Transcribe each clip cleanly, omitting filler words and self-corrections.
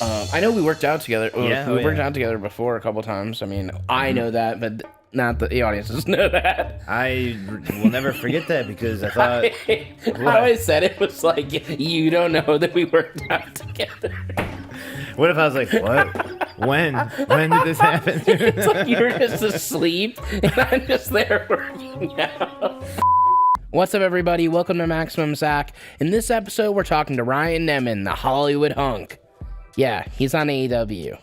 I know we worked out together. Yeah, we worked out together before a couple times. I mean, I know that, but not the audiences know that. I will never forget that because I thought How I said it was like, you don't know that we worked out together. What if I was like, what? When? When did this happen? It's like you were just asleep, and I'm just there working out. What's up, everybody? Welcome to Maximum Zack. In this episode, we're talking to Ryan Nemeth, the Hollywood hunk. Yeah, he's on AEW.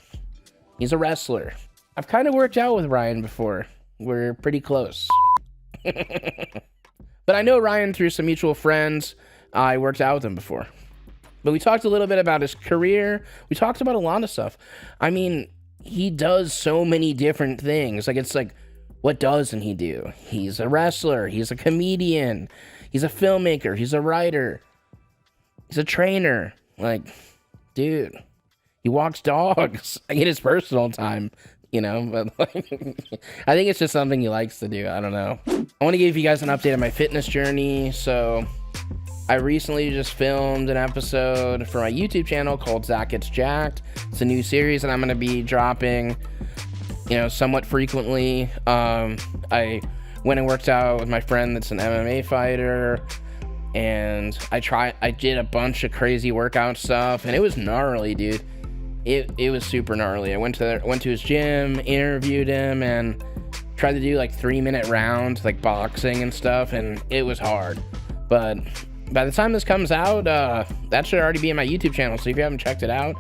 He's a wrestler. I've kind of worked out with Ryan before. We're pretty close. But I know Ryan through some mutual friends. I worked out with him before. But we talked a little bit about his career. We talked about a lot of stuff. I mean, he does so many different things. Like, it's like, what doesn't he do? He's a wrestler. He's a comedian. He's a filmmaker. He's a writer. He's a trainer. Like, dude, he walks dogs in his personal time, you know, but like, I think it's just something he likes to do. I don't know. I want to give you guys an update on my fitness journey. So I recently just filmed an episode for my YouTube channel called Zackass Jacked. It's a new series that I'm going to be dropping, you know, somewhat frequently. I went and worked out with my friend that's an MMA fighter, and I did a bunch of crazy workout stuff, and it was gnarly, dude. It was super gnarly. I went to his gym, interviewed him, and tried to do like 3-minute rounds, like boxing and stuff, and it was hard. But by the time this comes out, that should already be in my YouTube channel, so if you haven't checked it out,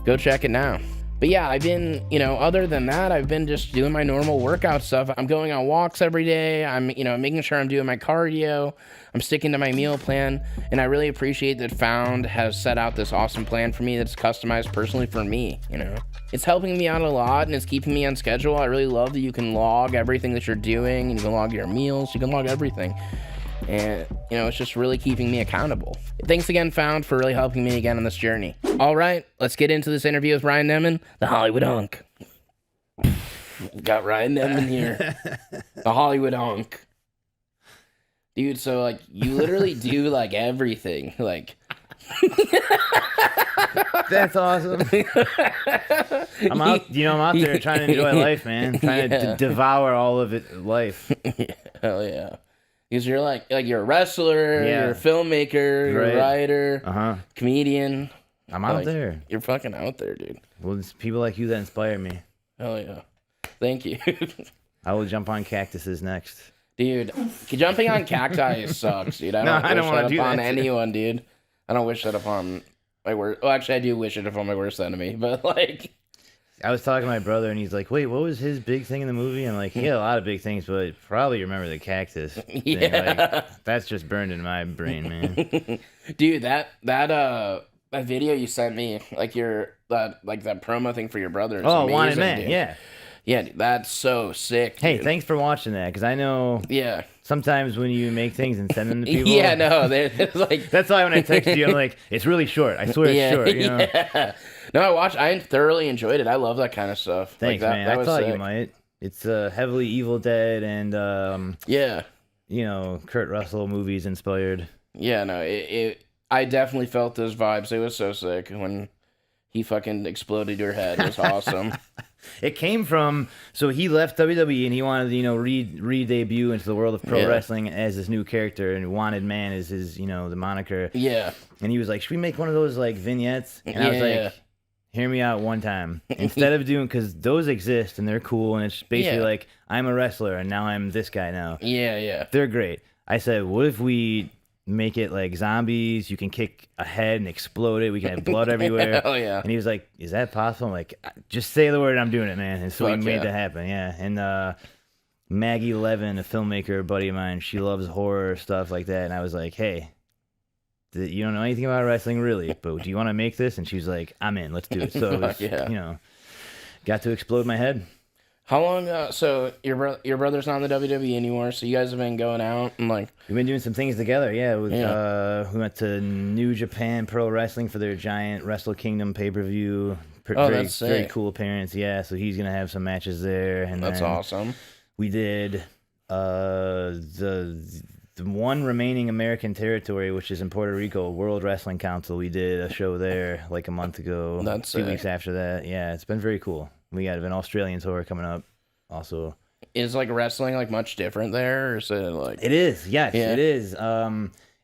go check it now. But yeah, I've been, you know, other than that, I've been just doing my normal workout stuff. I'm going on walks every day. I'm, you know, making sure I'm doing my cardio. I'm sticking to my meal plan. And I really appreciate that Found has set out this awesome plan for me that's customized personally for me, you know. It's helping me out a lot, and it's keeping me on schedule. I really love that you can log everything that you're doing. You can log your meals. You can log everything. And, you know, it's just really keeping me accountable. Thanks again, Found, for really helping me again on this journey. All right, let's get into this interview with Ryan Nemeth, the Hollywood hunk. Got Ryan Nemeth here, the Hollywood hunk. Dude, so, like, you literally do, like, everything. Like, That's awesome. I'm out there trying to enjoy life, man. Trying to devour all of it, life. Hell yeah. Because you're like you're a wrestler, you're a filmmaker, you're a writer, comedian. I'm out there. You're fucking out there, dude. Well, it's people like you that inspire me. Hell yeah. Thank you. I will jump on cactuses next. Dude, jumping on cacti sucks, dude. I don't wish that upon anyone, dude. I don't wish that upon my worst. Well, actually, I do wish it upon my worst enemy, but like, I was talking to my brother, and he's like, wait, what was his big thing in the movie? I'm like, he had a lot of big things, but probably remember the cactus thing. Yeah. Like, that's just burned in my brain, man. Dude, that video you sent me, like that promo thing for your brother. Oh, amazing, Wanted Man, dude. yeah. Yeah, dude, that's so sick. Hey, dude. thanks for watching that, because I know sometimes when you make things and send them to people. Yeah, no, it's like... That's why when I text you, I'm like, it's really short. I swear it's short, you know? Yeah. No, I thoroughly enjoyed it. I love that kind of stuff. Thanks, like, man. I was thought sick. you might. It's heavily Evil Dead and, you know, Kurt Russell movies inspired. Yeah, no, I definitely felt those vibes. It was so sick when he fucking exploded your head. It was awesome. It came from, so he left WWE and he wanted to, you know, re-debut into the world of pro wrestling as this new character, and Wanted Man is his, you know, the moniker. Yeah. And he was like, should we make one of those, like, vignettes? And I was like, hear me out one time. Instead of doing, because those exist and they're cool, and it's basically like, I'm a wrestler and now I'm this guy now. Yeah. They're great. I said, what if we make it like zombies? You can kick a head and explode it. We can have blood everywhere. Hell yeah. And he was like, is that possible? I'm like, just say the word and I'm doing it, man. And so we made that happen, yeah. And Maggie Levin, a filmmaker, a buddy of mine, she loves horror, stuff like that. And I was like, hey, you don't know anything about wrestling, really, but do you want to make this? And she was like, I'm in, let's do it. So it was, you know, got to explode my head. How long? So your brother's not in the WWE anymore. So you guys have been going out and like we've been doing some things together. Yeah, we went to New Japan Pro Wrestling for their giant Wrestle Kingdom pay-per-view. That's sick. Very cool appearance. Yeah, so he's gonna have some matches there. And that's awesome. We did the the one remaining American territory, which is in Puerto Rico, World Wrestling Council. We did a show there like a month ago. That's 2 weeks after that. Yeah, it's been very cool. We got an Australian tour coming up also. Is like wrestling like much different there, or is it like? It is, yes, it is.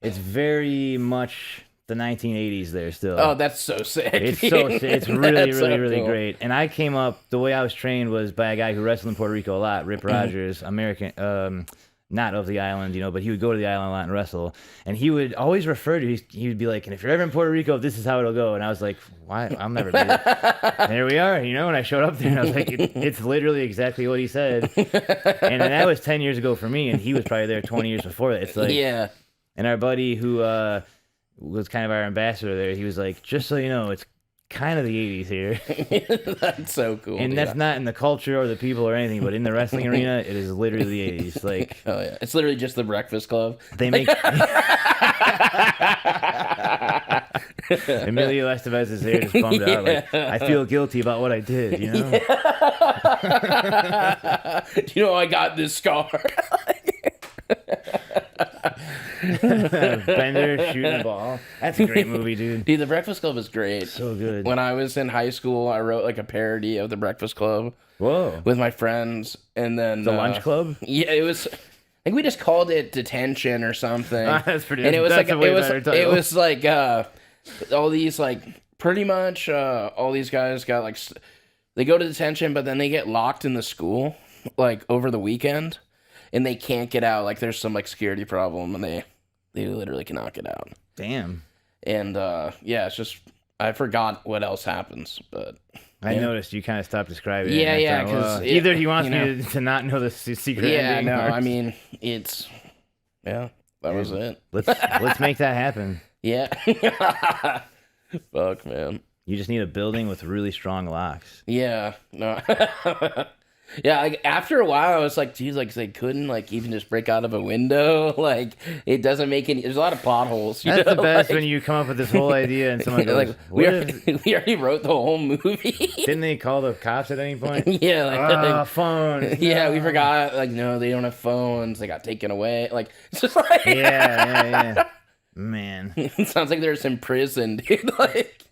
It's very much the 1980s there still. Oh, that's so sick. It's so sick. It's really, so really cool. great. And I came up, the way I was trained was by a guy who wrestled in Puerto Rico a lot, Rip Rogers, American, not of the island, but he would go to the island a lot and wrestle. And he would always refer to, he would be like, and if you're ever in Puerto Rico, this is how it'll go. And I was like, why? I'll never do that. And here we are, and I showed up there and I was like, it's literally exactly what he said. And that was 10 years ago for me, and he was probably there 20 years before that. It's like, yeah. And our buddy who was kind of our ambassador there, he was like, just so you know, it's kind of the 80s here. That's so cool. And that's not in the culture or the people or anything, but in the wrestling arena, it is literally the 80s. Like, oh yeah, it's literally just the Breakfast Club. They make Emilio Estevez is there, just bummed out. Like, I feel guilty about what I did. I got this scar. Bender shooting the ball. That's a great movie, dude. Dude, The Breakfast Club is great. So good. When I was in high school, I wrote like a parody of The Breakfast Club. Whoa. With my friends, and then The Lunch Club. Yeah, it was. I think we just called it Detention or something. That's pretty. And it was that's like a way better title. it was like all these like pretty much all these guys got like they go to detention, but then they get locked in the school like over the weekend. And they can't get out. Like, there's some, like, security problem, and they literally cannot get out. Damn. And, yeah, it's just... I forgot what else happens, but... I noticed you kind of stopped describing it. Yeah, because... either he wants me to not know the secret ending. Yeah, no, I mean, it's... Yeah, that was it. Let's make that happen. Yeah. Fuck, man. You just need a building with really strong locks. Yeah, no... Yeah, like after a while, I was like, geez, like they couldn't like even just break out of a window. Like it doesn't make any. There's a lot of potholes. That's the best when you come up with this whole idea and someone goes, like we already wrote the whole movie. Didn't they call the cops at any point? Yeah, like phones. Yeah, we forgot. Like no, they don't have phones. They got taken away. Like it's just like yeah. Man, it sounds like they're just imprisoned, dude. Like,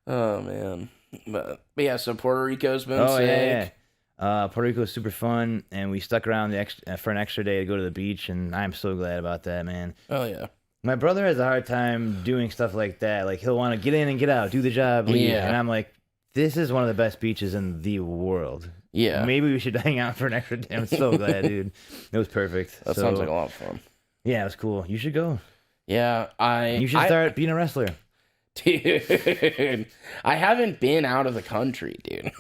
oh man. But yeah, so Puerto Rico's been sick. Yeah. Puerto Rico's super fun, and we stuck around for an extra day to go to the beach, and I'm so glad about that, man. Oh, yeah. My brother has a hard time doing stuff like that. Like, he'll want to get in and get out, do the job, leave. Yeah. And I'm like, this is one of the best beaches in the world. Yeah. Maybe we should hang out for an extra day. I'm so glad, dude. It was perfect. That sounds like a lot of fun. Yeah, it was cool. You should go. Yeah, You should start being a wrestler. Dude, I haven't been out of the country, dude.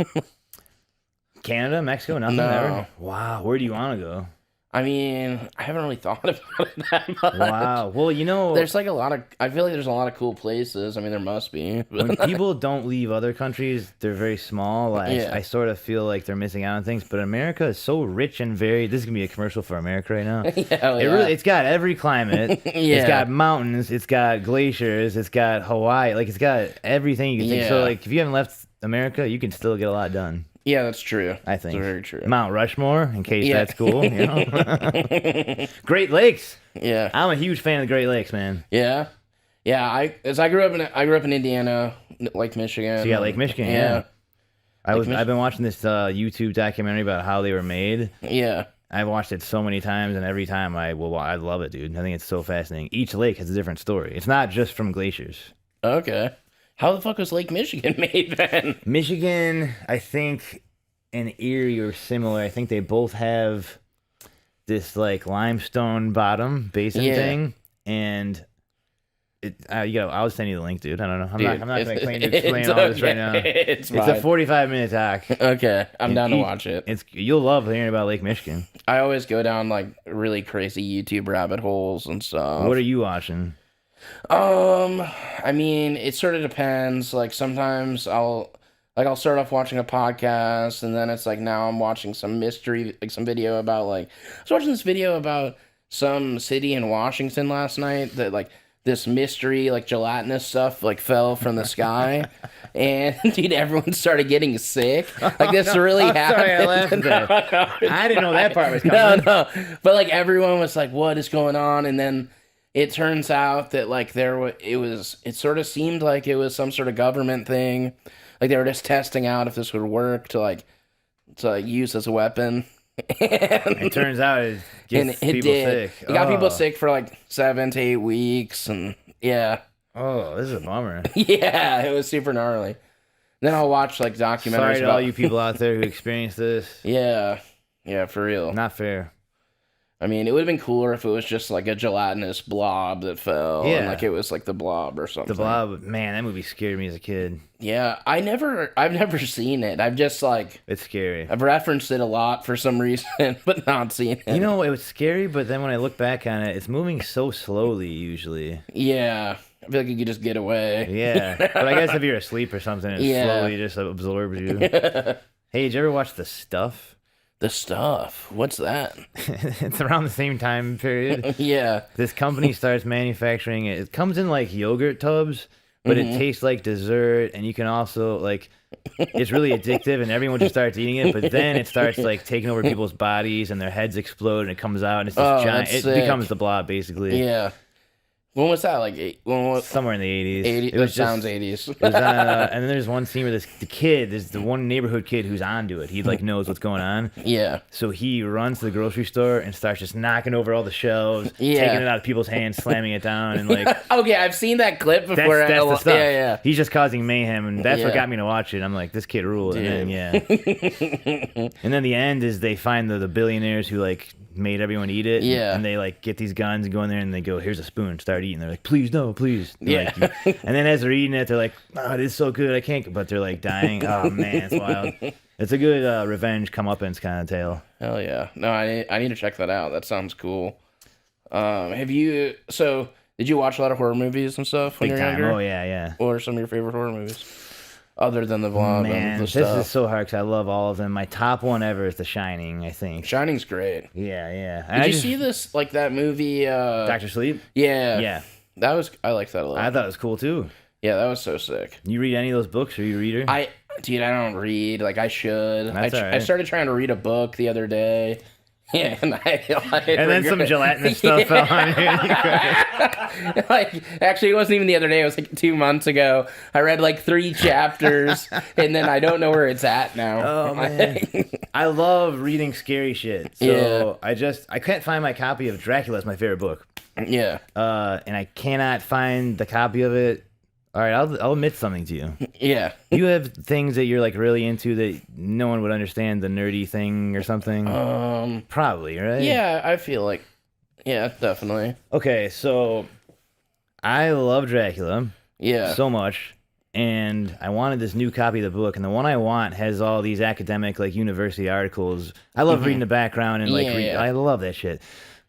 Canada, Mexico, nothing ever? Wow, where do you want to go? I mean, I haven't really thought about it that much. Wow. Well, there's like I feel like there's a lot of cool places. I mean, there must be. When people don't leave other countries, they're very small. Like, I sort of feel like they're missing out on things. But America is so rich and varied. This is going to be a commercial for America right now. It's got every climate. It's got mountains. It's got glaciers. It's got Hawaii. Like, it's got everything you can think. So, like, if you haven't left America, you can still get a lot done. Yeah, that's true. I think. That's very true. Mount Rushmore, in case that's cool. Great Lakes. Yeah. I'm a huge fan of the Great Lakes, man. Yeah. Yeah, I grew up in Indiana, Lake Michigan. So you got Lake Michigan, yeah. I've been watching this YouTube documentary about how they were made. Yeah. I've watched it so many times, and every time I love it, dude. I think it's so fascinating. Each lake has a different story. It's not just from glaciers. Okay. How the fuck was Lake Michigan made then? Michigan, I think, and Erie are similar. I think they both have this limestone bottom basin thing, and I'll send you the link, dude. I don't know. I'm not going to claim to explain all this right now. It's a 45-minute doc. Okay, I'm down to watch it. You'll love hearing about Lake Michigan. I always go down really crazy YouTube rabbit holes and stuff. What are you watching? I mean, it sort of depends. Like sometimes I'll start off watching a podcast, and then it's like now I'm watching some mystery, some video about I was watching this video about some city in Washington last night that this mystery like gelatinous stuff like fell from the sky, and dude, everyone started getting sick. Like this really happened. Sorry, I laughed at that. I didn't know that part was coming. No, but like everyone was like, "What is going on?" And then it turns out that like it sort of seemed like it was some sort of government thing. Like they were just testing out if this would work to use as a weapon. It turns out it gets people sick. It got people sick for like 7 to 8 weeks, and yeah. Oh, this is a bummer. Yeah, it was super gnarly. Then I'll watch like documentaries. Sorry to all you people out there who experienced this. Yeah, for real. Not fair. I mean, it would have been cooler if it was just like a gelatinous blob that fell. Yeah. And like it was like the Blob or something. The Blob, man, that movie scared me as a kid. Yeah, I've never seen it. I've just like... It's scary. I've referenced it a lot for some reason, but not seen it. You know, it was scary, but then when I look back on it, it's moving so slowly usually. Yeah. I feel like you could just get away. Yeah. But I guess if you're asleep or something, it slowly just absorbs you. Hey, did you ever watch The Stuff? The Stuff? What's that? It's around the same time period. Yeah. This company starts manufacturing it. It comes in like yogurt tubs, but it tastes like dessert, and you can also like it's really addictive, and everyone just starts eating it. But then it starts like taking over people's bodies, and their heads explode, and it comes out, and it's this giant. It becomes the Blob, basically. Yeah. When was that? Like somewhere in the 80s. 80s. It sounds 80s. It was on, and then there's one scene where there's the one neighborhood kid who's onto it. He like knows what's going on. Yeah. So he runs to the grocery store and starts just knocking over all the shelves, taking it out of people's hands, slamming it down, and like. Okay, I've seen that clip before. That's the stuff. Yeah. He's just causing mayhem, and that's what got me to watch it. I'm like, this kid rules. And then, and then the end is they find the billionaires who like made everyone eat it. Yeah. And they like get these guns and go in there and they go, here's a spoon, start eating. They're like, please no, please. Like, and then as they're eating it, they're like, oh, it is so good, I can't. But they're like dying. Oh man, it's wild. It's a good revenge comeuppance kind of tale. Hell yeah. No, I need to check that out. That sounds cool. Did you watch a lot of horror movies and stuff when you were younger? Oh yeah. What are some of your favorite horror movies? Other than The Blob and The This Stuff. is so hard because I love all of them. My top one ever is The Shining, I think. Shining's great. Yeah. Did you see this, like that movie? Dr. Sleep? Yeah. I liked that a lot. I thought it was cool too. Yeah, that was so sick. You read any of those books? Are you a reader? I don't read. Like, I should. That's all right. I started trying to read a book the other day. Yeah, and then some gelatinous stuff fell on you. Like, actually, it wasn't even the other day. It was like 2 months ago. I read like 3 chapters, and then I don't know where it's at now. Oh man, I love reading scary shit. So I can't find my copy of Dracula. It's my favorite book. Yeah. And I cannot find the copy of it. All right, I'll admit something to you. Yeah. You have things that you're like really into that no one would understand, the nerdy thing or something? Probably, right? Yeah, I feel like, yeah, definitely. Okay, so I love Dracula. Yeah. So much. And I wanted this new copy of the book, and the one I want has all these academic, like, university articles. I love reading the background and, like, I love that shit.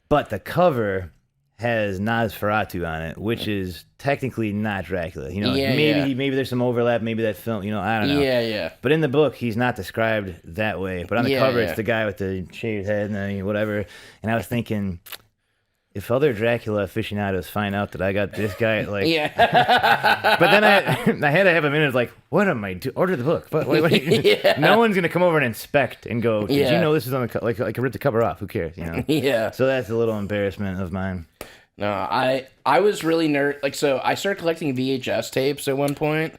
But the cover has Nosferatu on it, which is technically not Dracula. You know, maybe there's some overlap. Maybe that film. You know, I don't know. Yeah. But in the book, he's not described that way. But on the cover, it's the guy with the shaved head and then whatever. And I was thinking, if other Dracula aficionados find out that I got this guy, like, but then I had to have a minute, like, what am I doing? Order the book. But no one's gonna come over and inspect and go, did you know this is on the like I can rip the cover off? Who cares? You know? Yeah. So that's a little embarrassment of mine. No, I was really so I started collecting VHS tapes at one point,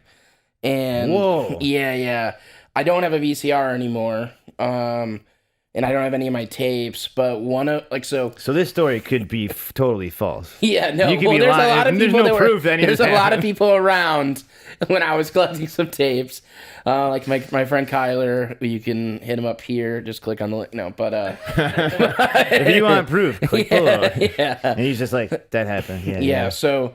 and whoa, yeah. I don't have a VCR anymore, and I don't have any of my tapes. But so this story could be totally false. Yeah, no. You could be there's lying. a lot of there's people. No proof that there's a lot of people around when I was collecting some tapes. Like my friend Kyler, you can hit him up here. Just click on the link. No, but if you want proof, click below. Yeah. And he's just like, that happened. Yeah. So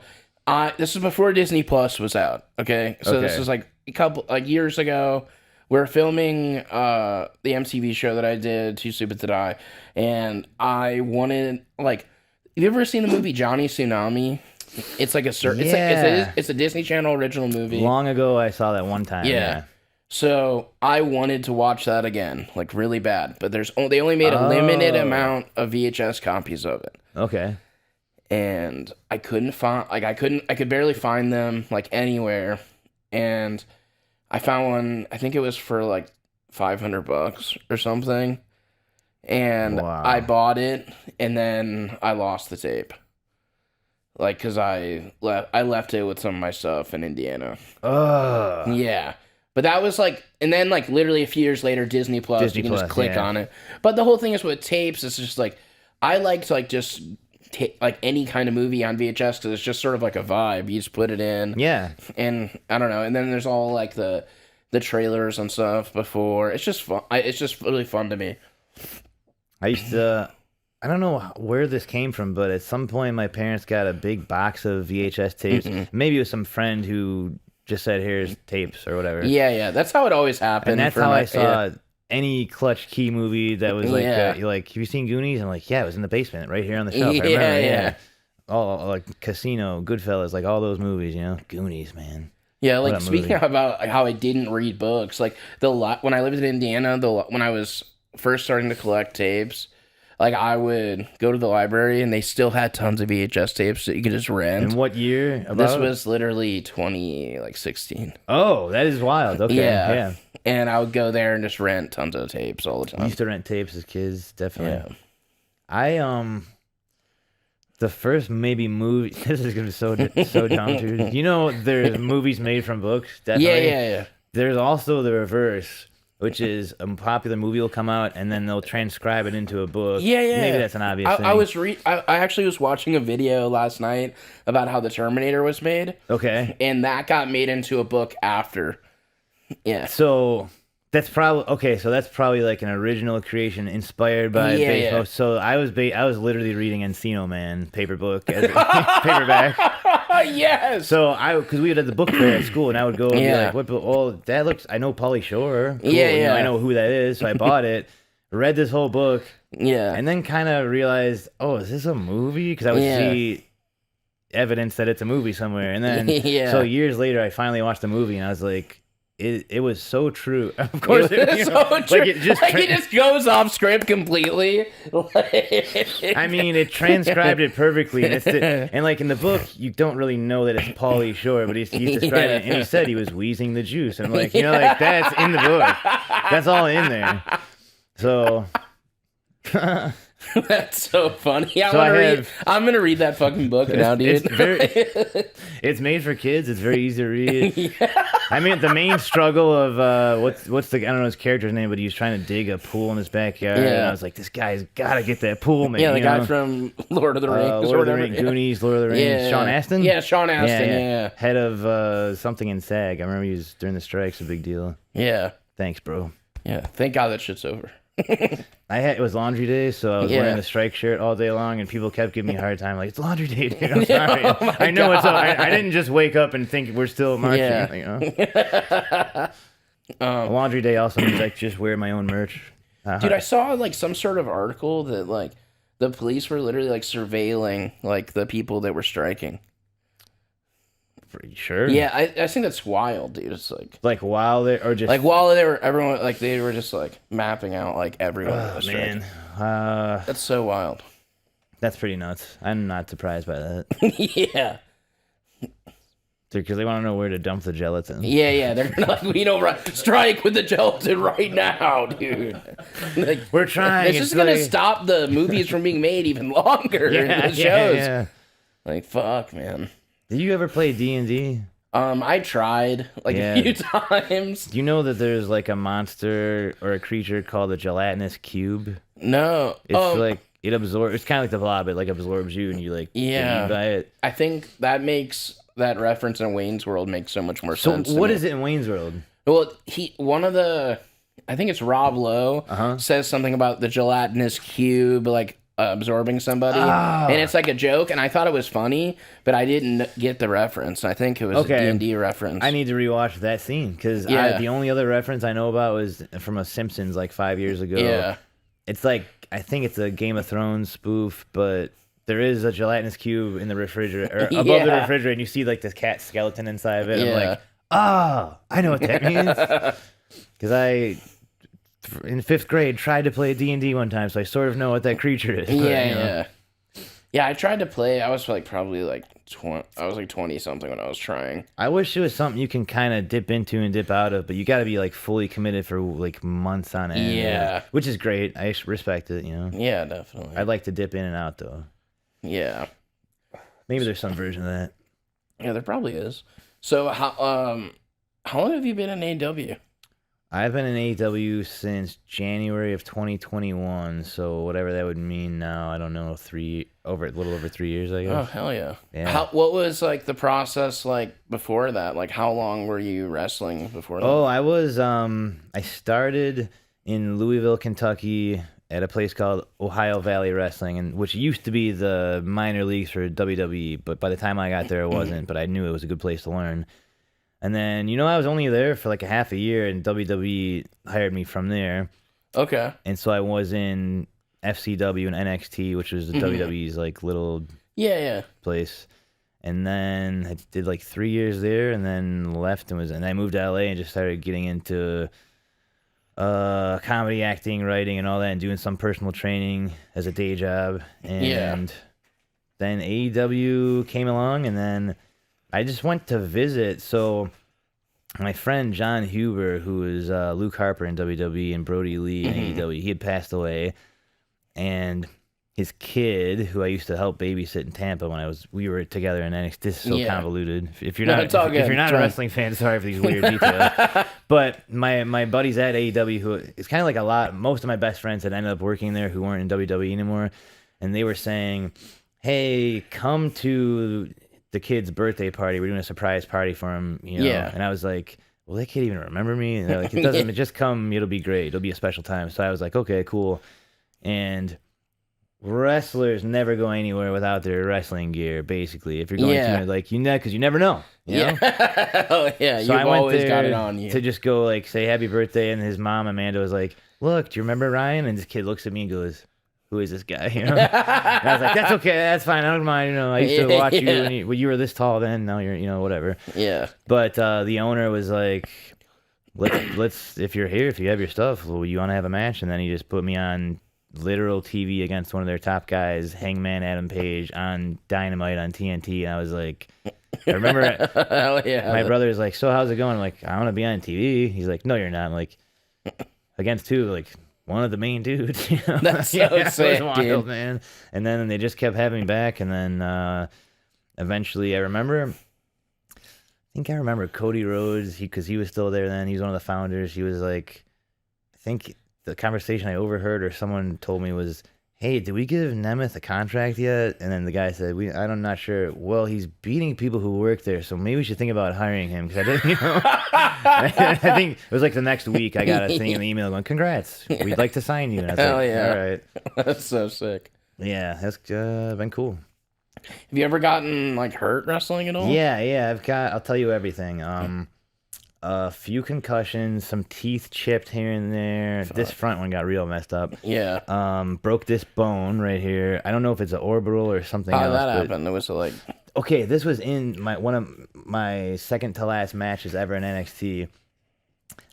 this is before Disney Plus was out. Okay. So this is like a couple years ago. We're filming the MTV show that I did, Too Stupid to Die, and I wanted have you ever seen the movie Johnny Tsunami? It's like it's a Disney Channel original movie. Long ago, I saw that one time. Yeah. So I wanted to watch that again, like really bad, but they only made a limited amount of VHS copies of it. Okay. and I couldn't find, like, I could barely find them, like, anywhere, and I found one, I think it was for, like, $500 or something, and Wow. I bought it, and then I lost the tape. Like, because I left it with some of my stuff in Indiana. Ugh. Yeah. But that was like, and then like literally a few years later, Disney Plus, you can just click yeah. on it. But the whole thing is with tapes, it's just like, I like to like just take like any kind of movie on VHS because it's just sort of like a vibe. You just put it in. Yeah. And I don't know. And then there's all like the trailers and stuff before. It's just fun. It's just really fun to me. I used to, I don't know where this came from, but at some point my parents got a big box of VHS tapes. Mm-hmm. Maybe it was some friend who just said, here's tapes or whatever. Yeah. That's how it always happened. And that's how I saw any Clutch Key movie that was like, you're like, have you seen Goonies? I'm like, yeah, it was in the basement right here on the shelf. I remember, yeah. All like Casino, Goodfellas, like all those movies, you know? Goonies, man. Yeah, like speaking about like, how I didn't read books, like when I lived in Indiana, when I was first starting to collect tapes, like I would go to the library and they still had tons of VHS tapes that you could just rent. And what year? This was literally 2016. Oh, that is wild. Okay, yeah. And I would go there and just rent tons of tapes all the time. We used to rent tapes as kids, definitely. Yeah. The first maybe movie. This is gonna be so dumb, dude. You know, there's movies made from books. Definitely. Yeah. There's also the reverse, which is a popular movie will come out and then they'll transcribe it into a book. Yeah. Maybe that's an obvious thing. I actually was watching a video last night about how the Terminator was made. Okay. And that got made into a book after. Yeah. So that's probably like an original creation inspired by baseball. Yeah. So I was literally reading Encino Man paperback as paperback. Yes. So because we had the book fair at school, and I would go and be like, "What? Oh, that looks. I know Pauly Shore. Cool. Yeah. You know, I know who that is." So I bought it, read this whole book, and then kind of realized, "Oh, is this a movie?" Because I would see evidence that it's a movie somewhere, and then so years later, I finally watched the movie, and I was like. It was so true. Of course, it was so true. Like it just goes off script completely. I mean, it transcribed it perfectly, and like in the book, you don't really know that it's Pauly Shore, but he's describing it, and he said he was wheezing the juice. I'm like, you know, like that's in the book. That's all in there. So. That's so funny. I'm gonna read that fucking book now, dude. It's made for kids. It's very easy to read. I mean, the main struggle of what's the I don't know his character's name, but he was trying to dig a pool in his backyard. And I was like, this guy's gotta get that pool, man. Yeah, the guy from Lord of the Rings, Goonies, Lord of the Rings. Sean Astin. Yeah, Sean Astin. Yeah. Head of something in SAG. I remember he was during the strikes. A big deal. Yeah. Thanks, bro. Yeah. Thank God that shit's over. It was laundry day, so I was wearing the strike shirt all day long, and people kept giving me a hard time, like, it's laundry day, dude. I'm sorry. I know it's up. I didn't just wake up and think we're still marching. You know? Laundry day also means like just wear my own merch. Dude, I saw like some sort of article that like the police were literally like surveilling like the people that were striking. Pretty sure. Yeah, I think that's wild, dude. It's like while they were just like mapping out like everyone. Oh man, that's so wild. That's pretty nuts. I'm not surprised by that. Yeah, because they want to know where to dump the gelatin. Yeah, they're like, we don't strike with the gelatin right now, dude. Like, we're trying. It's just gonna stop the movies from being made even longer. The shows. Yeah. Like fuck, man. Did you ever play D&D? I tried a few times. Do you know that there's like a monster or a creature called a gelatinous cube? No. It's like it absorbs. It's kind of like the blob. It like absorbs you, and you like get eaten by it. I think that makes that reference in Wayne's World makes so much more sense. So what is it in Wayne's World? Well, I think it's Rob Lowe says something about the gelatinous cube, like. Absorbing somebody, and it's like a joke, and I thought it was funny, but I didn't get the reference. I think it was a D&D reference. I need to rewatch that scene because the only other reference I know about was from a Simpsons like 5 years ago. Yeah, it's like I think it's a Game of Thrones spoof, but there is a gelatinous cube in the refrigerator or above the refrigerator, and you see like this cat skeleton inside of it. Yeah. I'm like, I know what that means because in 5th grade tried to play D&D one time, so I sort of know what that creature is. Yeah. Yeah, I tried to play. I was like probably like 20. I was like 20 something when I was trying. I wish it was something you can kind of dip into and dip out of, but you got to be like fully committed for like months on end. Yeah. Which is great. I respect it, Yeah, definitely. I'd like to dip in and out though. Yeah. Maybe there's some version of that. Yeah, there probably is. So how long have you been in AW? I've been in AEW since January of 2021, so whatever that would mean now, I don't know, a little over 3 years, I guess. Oh, hell yeah. Yeah. What was like the process like before that? Like how long were you wrestling before that? Oh, I started in Louisville, Kentucky at a place called Ohio Valley Wrestling, which used to be the minor leagues for WWE, but by the time I got there, it wasn't, but I knew it was a good place to learn. And then, I was only there for like a half a year, and WWE hired me from there. Okay. And so I was in FCW and NXT, which was the WWE's like little place. And then I did like 3 years there, and then left and I moved to LA and just started getting into comedy, acting, writing, and all that, and doing some personal training as a day job. And then AEW came along, and then I just went to visit. So my friend John Huber, who is Luke Harper in WWE and Brody Lee in AEW, he had passed away, and his kid, who I used to help babysit in Tampa when we were together in NXT. This is so convoluted. If you're not a wrestling fan, sorry for these weird details. But my buddies at AEW, who it's kind of like most of my best friends that ended up working there who weren't in WWE anymore, and they were saying, "Hey, come to the kid's birthday party. We're doing a surprise party for him." And I was like, "Well, they can't even remember me." And they're like, "It doesn't. Just come. It'll be great. It'll be a special time." So I was like, "Okay, cool." And wrestlers never go anywhere without their wrestling gear, basically. If you're going to, like, because you never know. You know? Oh, yeah. So You've always got it on you. To just go, like, say happy birthday, and his mom, Amanda, was like, "Look, do you remember Ryan?" And this kid looks at me and goes, "Who is this guy?" And I was like, "That's okay. That's fine. I don't mind. I used to watch you when you were this tall then. Now you're, whatever." Yeah. But the owner was like, let's if you're here, if you have your stuff, well, you want to have a match? And then he just put me on literal TV against one of their top guys, Hangman Adam Page, on Dynamite on TNT. And I was like, I remember hell yeah. My brother's like, "So how's it going?" I'm like, "I want to be on TV." He's like, "No, you're not." I'm like, against two, like, one of the main dudes. That's so sick, it was wild, man. And then they just kept having me back, and then eventually I remember Cody Rhodes, because he was still there then. He was one of the founders. He was like, I think the conversation I overheard or someone told me was, "Hey, did we give Nemeth a contract yet?" And then the guy said, "I'm not sure." "Well, he's beating people who work there, so maybe we should think about hiring him." Because I didn't, I think it was like the next week I got a thing in the email going, "Congrats, we'd like to sign you." And I was hell like, yeah. All right. That's so sick. Yeah, that's been cool. Have you ever gotten like hurt wrestling at all? Yeah, I'll tell you everything. A few concussions, some teeth chipped here and there. Fuck. This front one got real messed up. Yeah. Broke this bone right here. I don't know if it's an orbital or something else. How did that happen? It was like... Okay, this was in one of my second to last matches ever in NXT.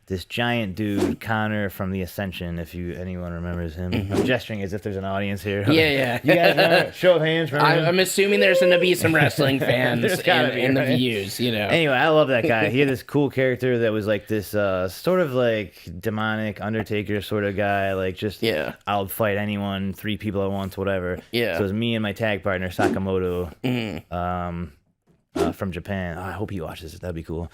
This giant dude, Connor from the Ascension, if anyone remembers him. I'm gesturing as if there's an audience here. Yeah. You guys remember? Show of hands. I'm assuming there's going to be some wrestling fans in the views, Anyway, I love that guy. He had this cool character that was like this sort of like demonic Undertaker sort of guy. Like just, I'll fight anyone, 3 people at once, whatever. Yeah. So it was me and my tag partner, Sakamoto, from Japan. Oh, I hope he watches it. That'd be cool.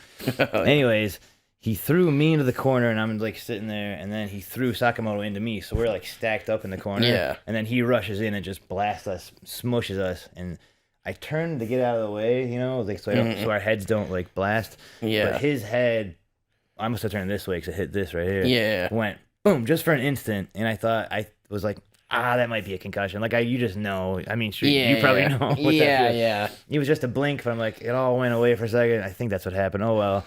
Anyways... He threw me into the corner, and I'm like sitting there, and then he threw Sakamoto into me, so we're like stacked up in the corner. Yeah. And then he rushes in and just blasts us, smushes us, and I turned to get out of the way, like so our heads don't like blast. Yeah. But his head, I must have turned this way because it hit this right here. Yeah. Went boom just for an instant, and I was like, that might be a concussion. Like you just know. I mean, sure, you probably know. What that feels. Yeah. It was just a blink, but I'm like, it all went away for a second. I think that's what happened. Oh well.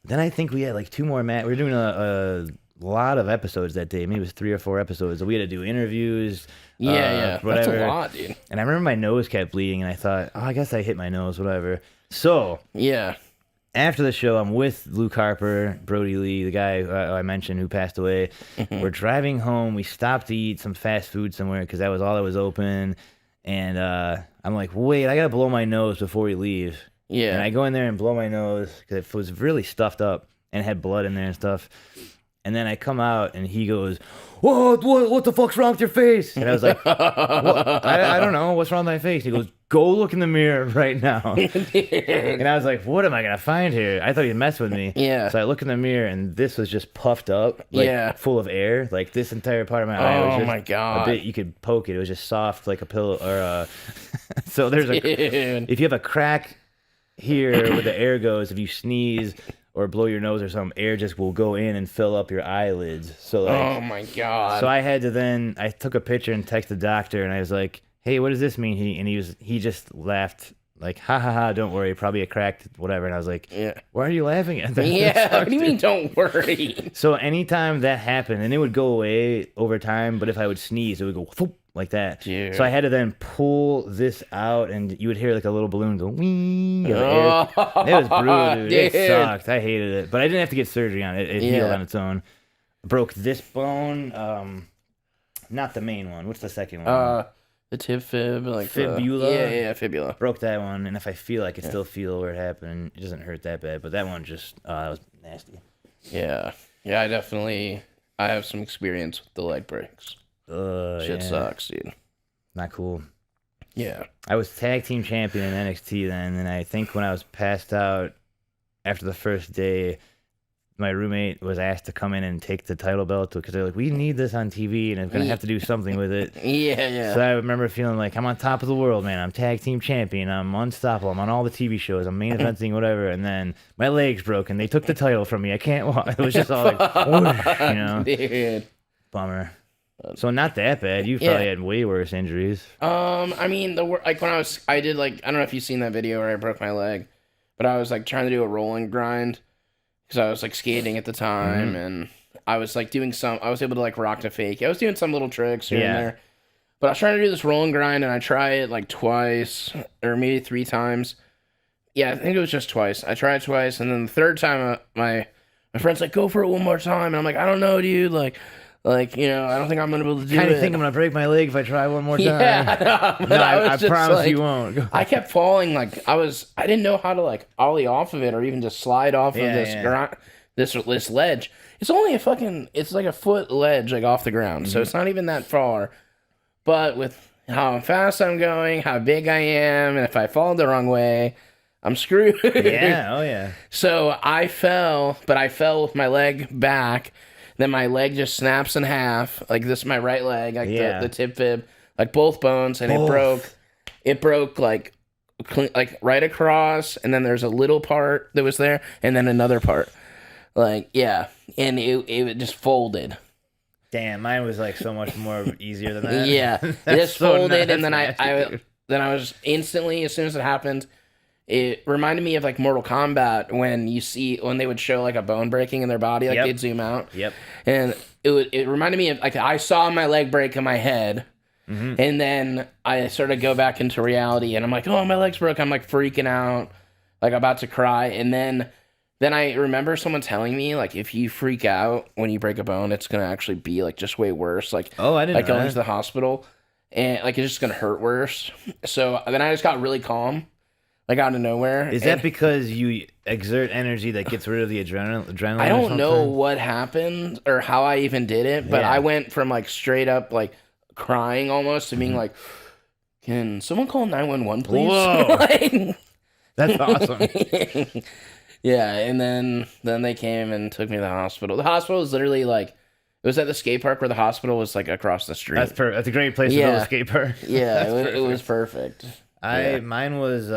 Then I think we had like 2 more matches. We were doing a lot of episodes that day. Maybe it was 3 or 4 episodes. We had to do interviews. Yeah. Whatever. That's a lot, dude. And I remember my nose kept bleeding, and I thought, I guess I hit my nose, whatever. So yeah. After the show, I'm with Luke Harper, Brody Lee, the guy I mentioned who passed away. We're driving home. We stopped to eat some fast food somewhere because that was all that was open. And I'm like, wait, I gotta blow my nose before we leave. Yeah. And I go in there and blow my nose because it was really stuffed up and had blood in there and stuff. And then I come out and he goes, what the fuck's wrong with your face? And I was like, I don't know. What's wrong with my face? He goes, go look in the mirror right now. And I was like, what am I going to find here? I thought he'd mess with me. Yeah. So I look in the mirror and this was just puffed up, like full of air. Like this entire part of my eye was just my God. a bit, you could poke it. It was just soft like a pillow. Or so there's if you have a crack here where the air goes, if you sneeze or blow your nose or something, air just will go in and fill up your eyelids. So like, oh my God. So I took a picture and texted the doctor and I was like, hey, what does this mean? He just laughed like, ha ha ha, don't worry, probably a cracked whatever. And I was like, why are you laughing at that? Yeah, what do you mean don't worry? So anytime that happened, and it would go away over time, but if I would sneeze, it would go whoop, like that. Dude. So I had to then pull this out, and you would hear like a little balloon go wing. It was brutal, dude. It sucked. I hated it, but I didn't have to get surgery on it. It healed on its own. Broke this bone, not the main one. What's the second one? The tib fib, like fibula. Yeah, fibula. Broke that one, and if I feel I can still feel where it happened. It doesn't hurt that bad, but that one just that was nasty. Yeah, I have some experience with the leg breaks. Shit sucks, dude. Not cool. Yeah. I was tag team champion in NXT then, and I think when I was passed out after the first day, my roommate was asked to come in and take the title belt because they're like, we need this on TV, and I'm going to have to do something with it. Yeah. So I remember feeling like, I'm on top of the world, man. I'm tag team champion. I'm unstoppable. I'm on all the TV shows. I'm main eventing, whatever. And then my leg's broken. They took the title from me. I can't walk. It was just all like, whoosh, you know? Dude. Bummer. So not that bad. You probably had way worse injuries. I mean, like when I did like, I don't know if you've seen that video where I broke my leg, but I was like trying to do a rolling grind because I was like skating at the time, and I was like I was able to like rock the fake. I was doing some little tricks here and there, but I was trying to do this rolling grind, and I tried it like twice or maybe 3 times. Yeah, I think it was just twice. I tried twice, and then the third time, my friend's like, "Go for it one more time," and I'm like, "I don't know, dude. Like, you know, I don't think I'm gonna be able to do it. Kind of think I'm gonna break my leg if I try one more time. Yeah, no, I promise you won't. I kept falling. Like I didn't know how to like ollie off of it or even just slide off of this ledge. It's only it's like a foot ledge like off the ground, so it's not even that far. But with how fast I'm going, how big I am, and if I fall the wrong way, I'm screwed. Yeah, oh yeah. So I fell, but I fell with my leg back. Then my leg just snaps in half, like this, my right leg, like the tib fib, like both bones, and it broke like right across, and then there's a little part that was there, and then another part, like and it just folded. Damn, mine was like so much more easier than that. Yeah, it just folded, and then I was instantly, as soon as it happened. It reminded me of like Mortal Kombat when they would show like a bone breaking in their body, like they'd zoom out. Yep. And it reminded me of like I saw my leg break in my head, and then I sort of go back into reality, and I'm like, oh, my leg's broke. I'm like freaking out, like about to cry, and then I remember someone telling me like if you freak out when you break a bone, it's gonna actually be like just way worse. Like I didn't know going that. to the hospital, and like it's just gonna hurt worse. So then I just got really calm. Like out of nowhere. Is that because you exert energy that gets rid of the adrenaline? I don't know what happened or how I even did it, but I went from like straight up like crying almost to being like, "Can someone call 911, please?" Whoa, that's awesome. Yeah, and then they came and took me to the hospital. The hospital was literally like, it was at the skate park where the hospital was like across the street. That's a great place to build a skate park. Yeah, it was perfect. Mine was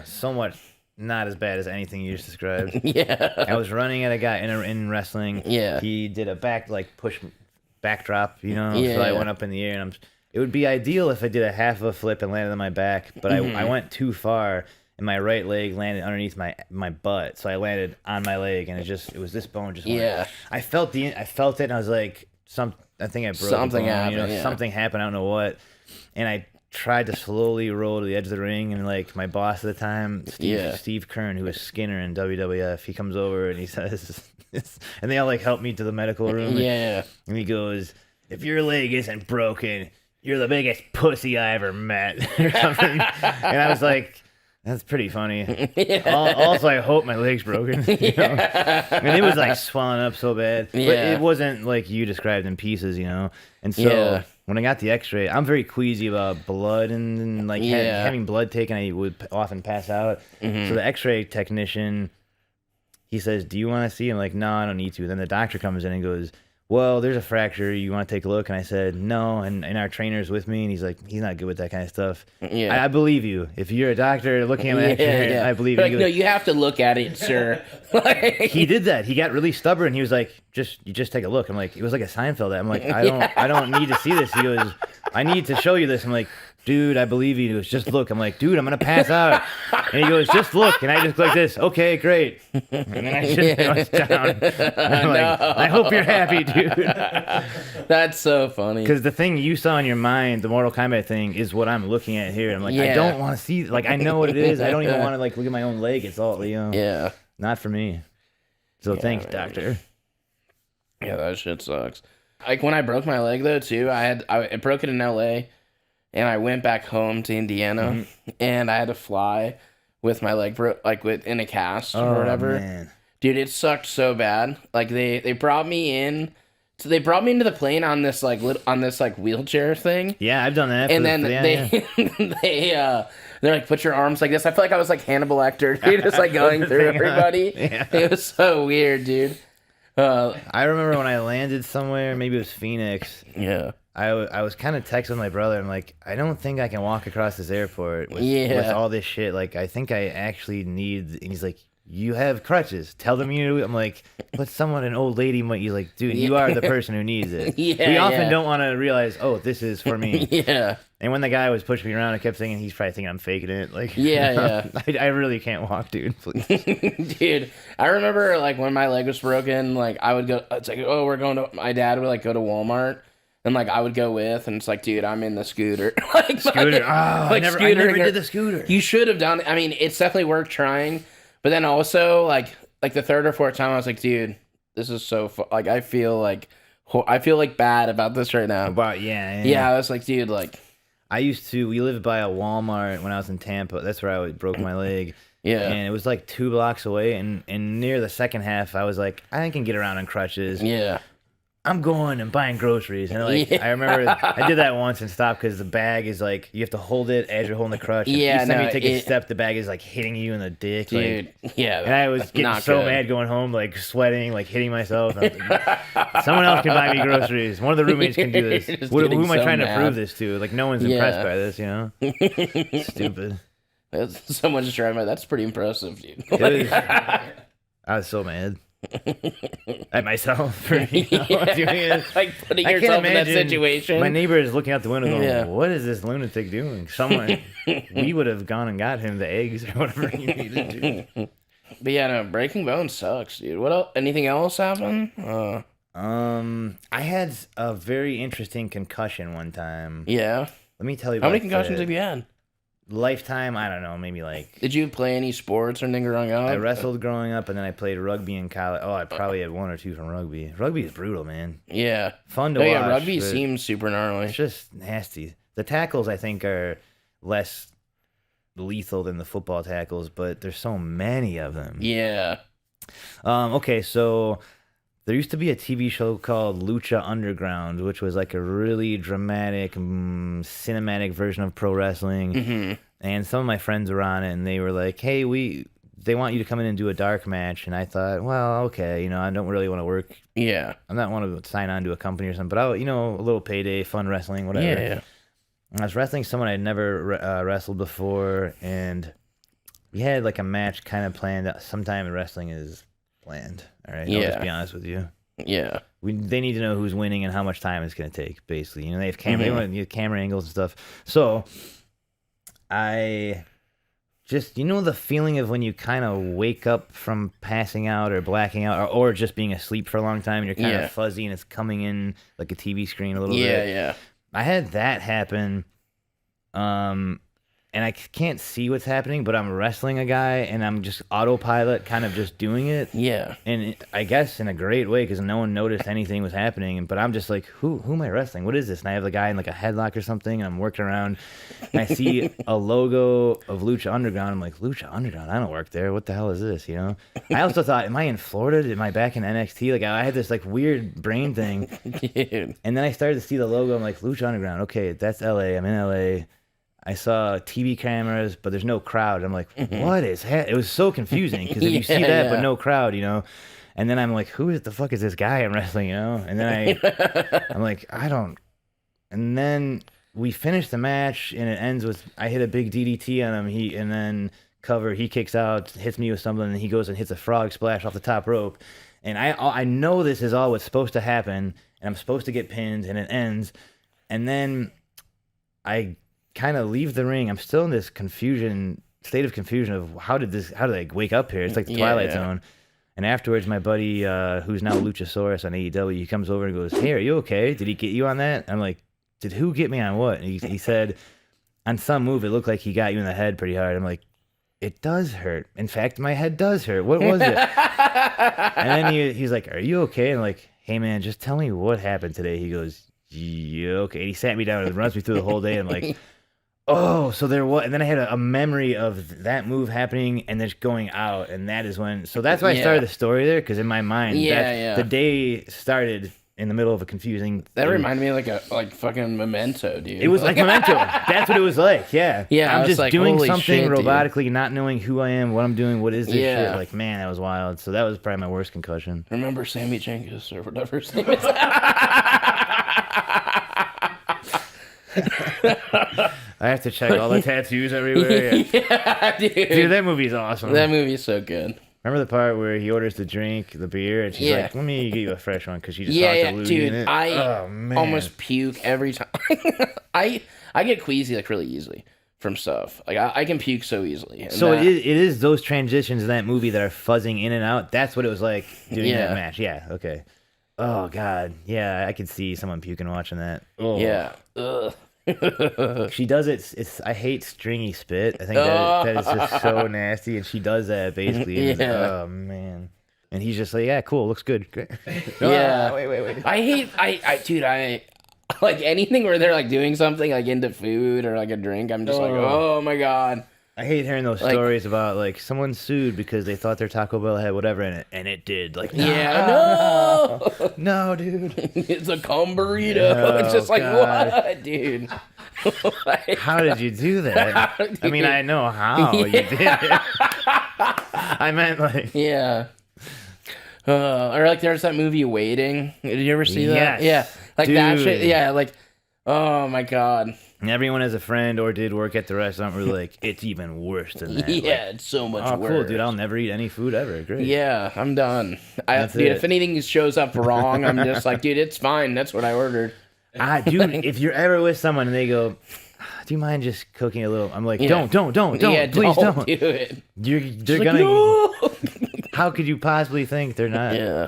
somewhat not as bad as anything you just described. Yeah. I was running at a guy in wrestling. Yeah. He did a push backdrop, you know. Yeah. So I went up in the air, and it would be ideal if I did a half of a flip and landed on my back, but I went too far, and my right leg landed underneath my butt, so I landed on my leg, and it was this bone just went. I felt it, and I was like, I think I broke something a bone, happened. you know, something happened. I don't know what, and I tried to slowly roll to the edge of the ring, and like my boss at the time, Steve Kern, who was Skinner in WWF, he comes over and he says, and they all like help me to the medical room. Yeah. And he goes, if your leg isn't broken, "You're the biggest pussy I ever met," or something. And I was like, "That's pretty funny." Also, I hope my leg's broken. You know? And it was like swelling up so bad, but it wasn't like you described in pieces, you know. And so when I got the X-ray, I'm very queasy about blood and like having blood taken. I would often pass out. So the X-ray technician, he says, "Do you want to see?" I'm like, "No, I don't need to." Then the doctor comes in and goes, "Well, there's a fracture. You want to take a look?" And I said, "No." And our trainer's with me, and he's like, "He's not good with that kind of stuff." I believe you. If you're a doctor looking at my X-ray, I believe you. Like, no, you have to look at it, sir. He did that. He got really stubborn. He was like, "You just take a look." I'm like, it was like a Seinfeld. I'm like, I don't need to see this. He goes, "I need to show you this." I'm like, "Dude, I believe you." He goes, "Just look." I'm like, "Dude, I'm gonna pass out." And he goes, "Just look." And I just go like this. "Okay, great." And then I just goes down. I'm like, "I hope you're happy, dude." That's so funny. Because the thing you saw in your mind, the Mortal Kombat thing, is what I'm looking at here. I'm like, I don't want to see. Like, I know what it is. I don't even want to like look at my own leg. It's all, you know. Not for me. So thanks, doctor. Yeah, that shit sucks. Like when I broke my leg though too, I broke it in LA. And I went back home to Indiana, and I had to fly with my leg in a cast or whatever. Man. Dude, it sucked so bad. Like they brought me in, so they brought me into the plane on this wheelchair thing. Yeah, I've done that. And then they're like, "Put your arms like this." I feel like I was like Hannibal Lecter, dude, just like going through everybody. It was so weird, dude. I remember when I landed somewhere, maybe it was Phoenix. Yeah. I was kind of texting my brother. I'm like, I don't think I can walk across this airport with all this shit. Like, I think I actually need. And he's like, "You have crutches. Tell them you." I'm like, "But an old lady might." You're like, "Dude, you are the person who needs it." We often don't want to realize, oh, this is for me. And when the guy was pushing me around, I kept thinking he's probably thinking I'm faking it. Like, I really can't walk, dude. Please, dude. I remember like when my leg was broken, like I would go. It's like, oh, we're going to. My dad would like go to Walmart. And like I would go with, and it's like, dude, I'm in the scooter. Scooter. I never did the scooter. You should have done it. I mean, it's definitely worth trying. But then also, like the third or fourth time, I was like, dude, this is so like I feel like bad about this right now. Yeah. I was like, dude, like we lived by a Walmart when I was in Tampa. That's where I broke my leg. Yeah. And it was like 2 blocks away, and near the second half, I was like, I can get around on crutches. Yeah. I'm going and buying groceries. And like, I remember I did that once and stopped because the bag is like, you have to hold it as you're holding the crutch. And each time you take a step, the bag is like hitting you in the dick. Dude, like, and I was getting so mad going home, like sweating, like hitting myself. Like, someone else can buy me groceries. One of the roommates can do this. Who am I trying to prove this to? Like, no one's impressed by this, you know? Stupid. Someone's trying my. That's pretty impressive, dude. I was so mad. At myself for doing it. Like putting yourself in that situation. My neighbor is looking out the window going, what is this lunatic doing? We would have gone and got him the eggs or whatever he needed to. But yeah, no, breaking bones sucks, dude. What else? Anything else happen? I had a very interesting concussion one time. Yeah. Let me tell you How many concussions have you had? Lifetime, I don't know, maybe like... Did you play any sports or anything growing up? I wrestled growing up, and then I played rugby in college. Oh, I probably had 1 or 2 from rugby. Rugby is brutal, man. Yeah. Fun to watch. Yeah, rugby seems super gnarly. It's just nasty. The tackles, I think, are less lethal than the football tackles, but there's so many of them. Yeah. Okay, so... There used to be a TV show called Lucha Underground, which was like a really dramatic, cinematic version of pro wrestling. Mm-hmm. And some of my friends were on it, and they were like, hey, they want you to come in and do a dark match. And I thought, well, okay, I don't really want to work. Yeah. I don't want to sign on to a company or something, but a little payday, fun wrestling, whatever. Yeah. And I was wrestling someone I'd never wrestled before, and we had like a match kind of planned. Sometime in wrestling is planned. All right, I'll just be honest with you. Yeah, they need to know who's winning and how much time it's going to take. Basically, they have camera, they want camera angles and stuff. So, I just the feeling of when you kind of wake up from passing out or blacking out or just being asleep for a long time and you're kind of fuzzy and it's coming in like a TV screen a little bit. Yeah. I had that happen. and I can't see what's happening, but I'm wrestling a guy, and I'm just autopilot, kind of just doing it. Yeah. And I guess in a great way, because no one noticed anything was happening. But I'm just like, who am I wrestling? What is this? And I have the guy in like a headlock or something, and I'm working around, and I see a logo of Lucha Underground. I'm like, Lucha Underground? I don't work there. What the hell is this? You know? I also thought, am I in Florida? Am I back in NXT? Like, I had this like weird brain thing. Dude. And then I started to see the logo. I'm like, Lucha Underground. Okay, that's LA. I'm in LA. I saw TV cameras, but there's no crowd. I'm like, what is it was so confusing because if you see that, but no crowd, you know? And then I'm like, the fuck is this guy I'm wrestling, you know? And then I'm like, I don't. And then we finish the match, and it ends with I hit a big DDT on him. And then he kicks out, hits me with something, and he goes and hits a frog splash off the top rope. And I know this is all what's supposed to happen, and I'm supposed to get pinned, and it ends. And then I kind of leave the ring. I'm still in this state of confusion of how did I wake up here? It's like the Twilight Zone. And afterwards, my buddy, who's now Luchasaurus on AEW, he comes over and goes, "Hey, are you okay? Did he get you on that?" I'm like, "Did who get me on what?" And he said, on some move, it looked like he got you in the head pretty hard. I'm like, it does hurt. In fact, my head does hurt. What was it? And then he's like, "Are you okay?" And I'm like, "Hey, man, just tell me what happened today." He goes, "You okay?" And he sat me down and runs me through the whole day. I'm like, oh, so there was, and then I had a memory of that move happening and then going out, and that is when. So that's why I started the story there, because in my mind, the day started in the middle of a confusing. That reminded me of like fucking Memento, dude. It was like Memento. That's what it was like. Yeah. Yeah. I'm just like, doing something shit, robotically, dude. not knowing who I am, what I'm doing, what is this shit. Like, man, that was wild. So that was probably my worst concussion. Remember Sammy Jenkins or whatever his name is? I have to check all the tattoos everywhere. Yeah, dude. Dude, that movie's awesome. That movie's so good. Remember the part where he orders the drink, the beer, and she's like, "Let me get you a fresh one," because she just talked to Louie dude, in it. I almost puke every time. I get queasy like really easily from stuff. Like I can puke so easily. So it is those transitions in that movie that are fuzzing in and out. That's what it was like doing that match. Yeah. Okay. Oh God. Yeah, I could see someone puking watching that. Oh. Yeah. Ugh. She does it. I hate stringy spit. I think that is just so nasty, and she does that basically. Oh man. And he's just like, yeah, cool, looks good. Great. Yeah. Wait. I like anything where they're like doing something like into food or like a drink. I'm just like, oh my God. I hate hearing those stories about like someone sued because they thought their Taco Bell had whatever in it, and it did. Like, no, dude, it's a cum burrito. It's just like, what, dude? Like, how did you do that? I mean, I know how you did it. I meant like, or like there's that movie Waiting. Did you ever see that? Yes. Yeah, like dude. that shit. Yeah, like, oh my God. And everyone has a friend or did work at the restaurant where like, it's even worse than that. Yeah, like, it's so much worse. Cool, dude. I'll never eat any food ever. Great. Yeah, I'm done. Dude, if anything shows up wrong, I'm just like, dude, it's fine. That's what I ordered. Dude, if you're ever with someone and they go, do you mind just cooking a little? I'm like, don't, yeah, please don't. Do it. They're like, gonna. No! How could you possibly think they're not? Yeah.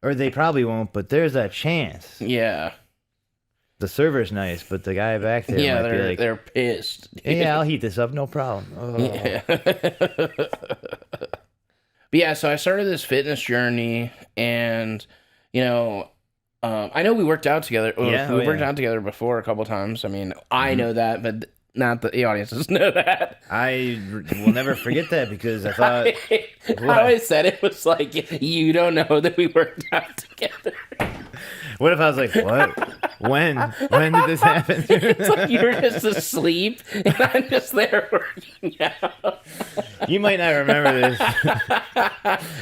Or they probably won't, but there's a chance. Yeah. The server's nice, but the guy back there might be like, they're pissed. Dude. Yeah, I'll heat this up, no problem. Oh. Yeah. But yeah, so I started this fitness journey, and you know, I know we worked out together. We worked out together before a couple times. I mean, I know that, but not the audience doesn't know that. I will never forget that because I thought how I said it was like, you don't know that we worked out together. What if I was like, what? When did this happen? It's like you were just asleep and I'm just there working out. You might not remember this.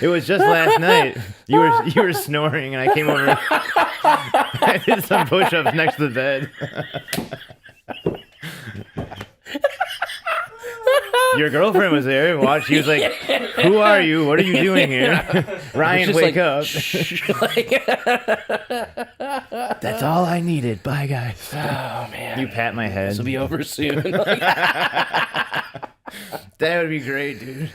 It was just last night. You were snoring and I came over. I did some push-ups next to the bed. Your girlfriend was there and watched. She was like, "Who are you? What are you doing here?" Ryan, wake up. That's all I needed. Bye, guys. Oh, man. You pat my head. This will be over soon. That would be great, dude.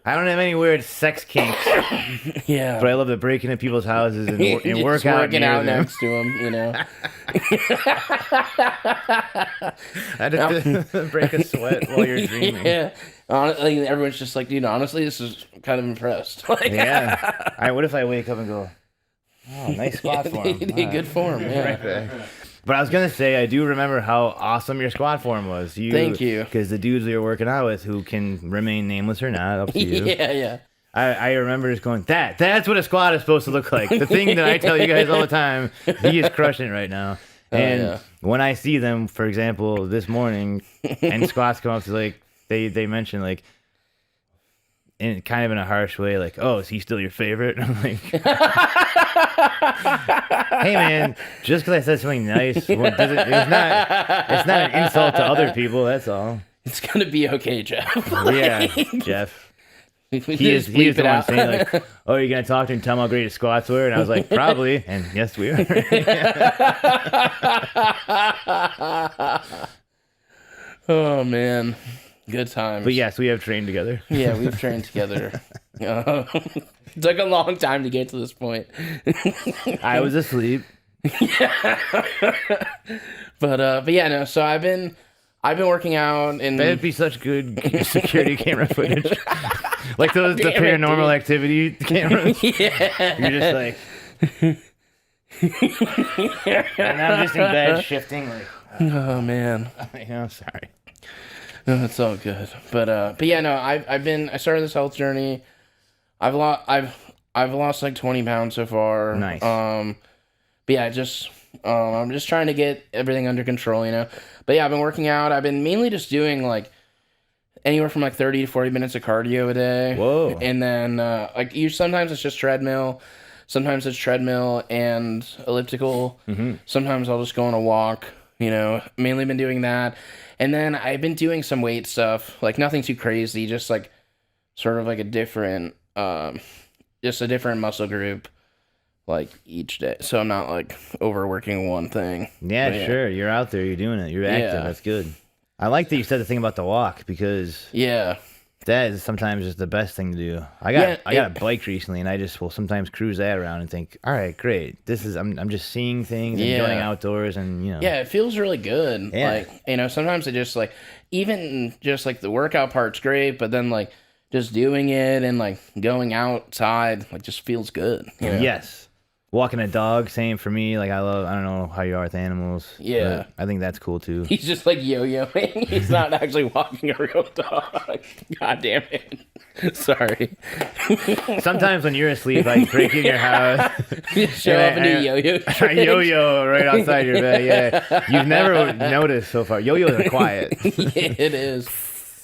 I don't have any weird sex kinks, Yeah. but I love to break into people's houses and Just work out working out them. next to him, you know. I just break a sweat while you're dreaming. Yeah. Honestly, everyone's just like, honestly, this is kind of impressed. Like, Yeah. All right, what if I wake up and go, oh, nice squat form. Good form, yeah. Right back. But I was going to say, I do remember how awesome your squat form was. Thank you. Because the dudes we were working out with, who can remain nameless or not, up to you. Yeah. I remember just going, that's what a squat is supposed to look like. The thing that I tell you guys all the time, he is crushing it right now. And when I see them, for example, this morning, and squats come up to like, they mention like, in kind of in a harsh way, like, oh, is he still your favorite? And I'm like, hey man, just because I said something nice, it's not an insult to other people. That's all. It's gonna be okay, Jeff. Yeah, Jeff. He is the one saying like, oh, you're gonna talk to him and tell him how great his squats were, and I was like, probably, and yes, we are. Oh man. Good times. But yes, we have trained together. Yeah, we've trained together. It took a long time to get to this point. I was asleep. But yeah, no. So I've been working out, and That'd be such good security camera footage, like the paranormal activity cameras. Yeah. You're just like, and I'm just in bed shifting. Like, Oh man. I'm sorry. No, it's all good. But yeah, no. I started this health journey. I've lost like 20 pounds so far. Nice. But yeah, I'm just trying to get everything under control, you know. But yeah, I've been working out. I've been mainly just doing like anywhere from like 30 to 40 minutes of cardio a day. Whoa. And then sometimes it's just treadmill. Sometimes it's treadmill and elliptical. Mm-hmm. Sometimes I'll just go on a walk, you know. Mainly been doing that. And then I've been doing some weight stuff, like nothing too crazy, just like sort of like a different muscle group, like each day. So I'm not like overworking one thing. Yeah, sure. You're out there. You're doing it. You're active. Yeah. That's good. I like that you said the thing about the walk because that is sometimes just the best thing to do. I got a bike recently, and I just will sometimes cruise that around and think, all right, great. I'm just seeing things, enjoying outdoors, and you know. Yeah, it feels really good. Yeah. Like, you know, sometimes it just like even just like the workout part's great, but then like just doing it and like going outside like just feels good. You know? Yes. Walking a dog, same for me. Like I don't know how you are with animals. Yeah. I think that's cool too. He's just like yo-yoing. He's not actually walking a real dog. God damn it. Sorry. Sometimes when you're asleep, I break in your house. You show up and do yo-yo. I yo-yo right outside your bed. Yeah. You've never noticed so far. Yo-yos are quiet. Yeah, it is.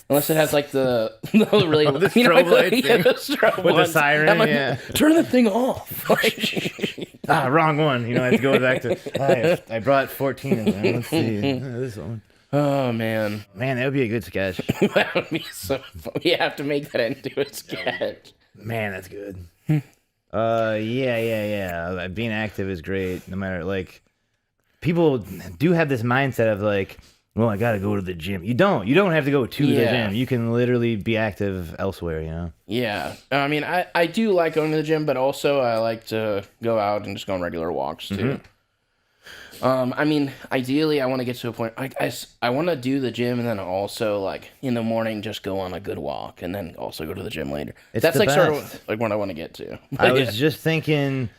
Unless it has like the really the strobe lights the strobe with ones. the siren. I'm like, yeah. turn the thing off. Wrong one. You know, I have to go back to. I brought 14 in there. Let's see. This one. Oh man, that would be a good sketch. That would be so fun. We have to make that into a sketch. Man, that's good. Yeah. Being active is great. No matter like, people do have this mindset of like, well, I gotta go to the gym. You don't have to go to the gym. You can literally be active elsewhere, you know? Yeah. I mean, I do like going to the gym, but also I like to go out and just go on regular walks, too. Mm-hmm. I mean, ideally, I want to get to a point, I want to do the gym and then also, like, in the morning, just go on a good walk and then also go to the gym later. That's, like, sort of like what I want to get to. I was just thinking,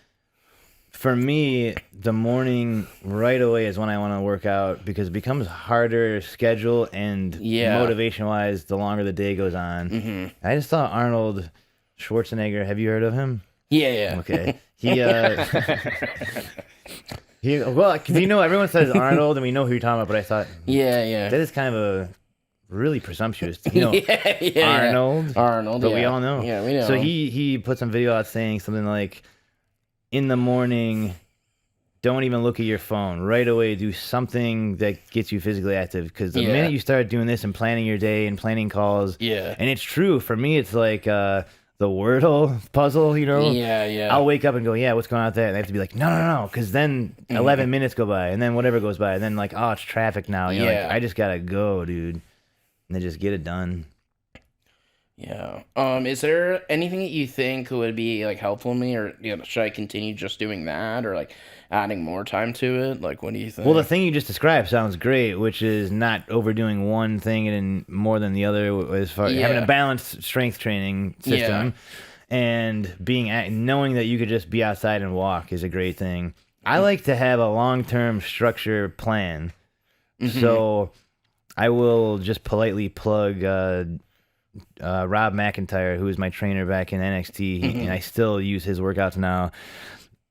for me, the morning right away is when I want to work out because it becomes harder to schedule and motivation-wise the longer the day goes on. Mm-hmm. I just saw Arnold Schwarzenegger. Have you heard of him? Yeah. Okay. Well, you know, everyone says Arnold, and we know who you're talking about, but I thought, yeah, that is kind of a really presumptuous, you know, Arnold, but we all know. Yeah, we know. So he put some video out saying something like, in the morning, don't even look at your phone. Right away, do something that gets you physically active, because the minute you start doing this and planning your day and planning calls, and it's true, for me, it's like, the Wordle puzzle, you know? Yeah. I'll wake up and go, what's going on with that? And I have to be like, no, because then 11 minutes go by, and then whatever goes by, and then like, oh, it's traffic now. You know, like, I just gotta go, dude. And then just get it done. Yeah. Is there anything that you think would be like helpful to me, or should I continue just doing that, or like adding more time to it? Like, what do you think? Well, the thing you just described sounds great, which is not overdoing one thing and more than the other, as far having a balanced strength training system, and knowing that you could just be outside and walk is a great thing. I like to have a long-term structure plan, so I will just politely plug Rob McIntyre, who was my trainer back in NXT, and I still use his workouts now.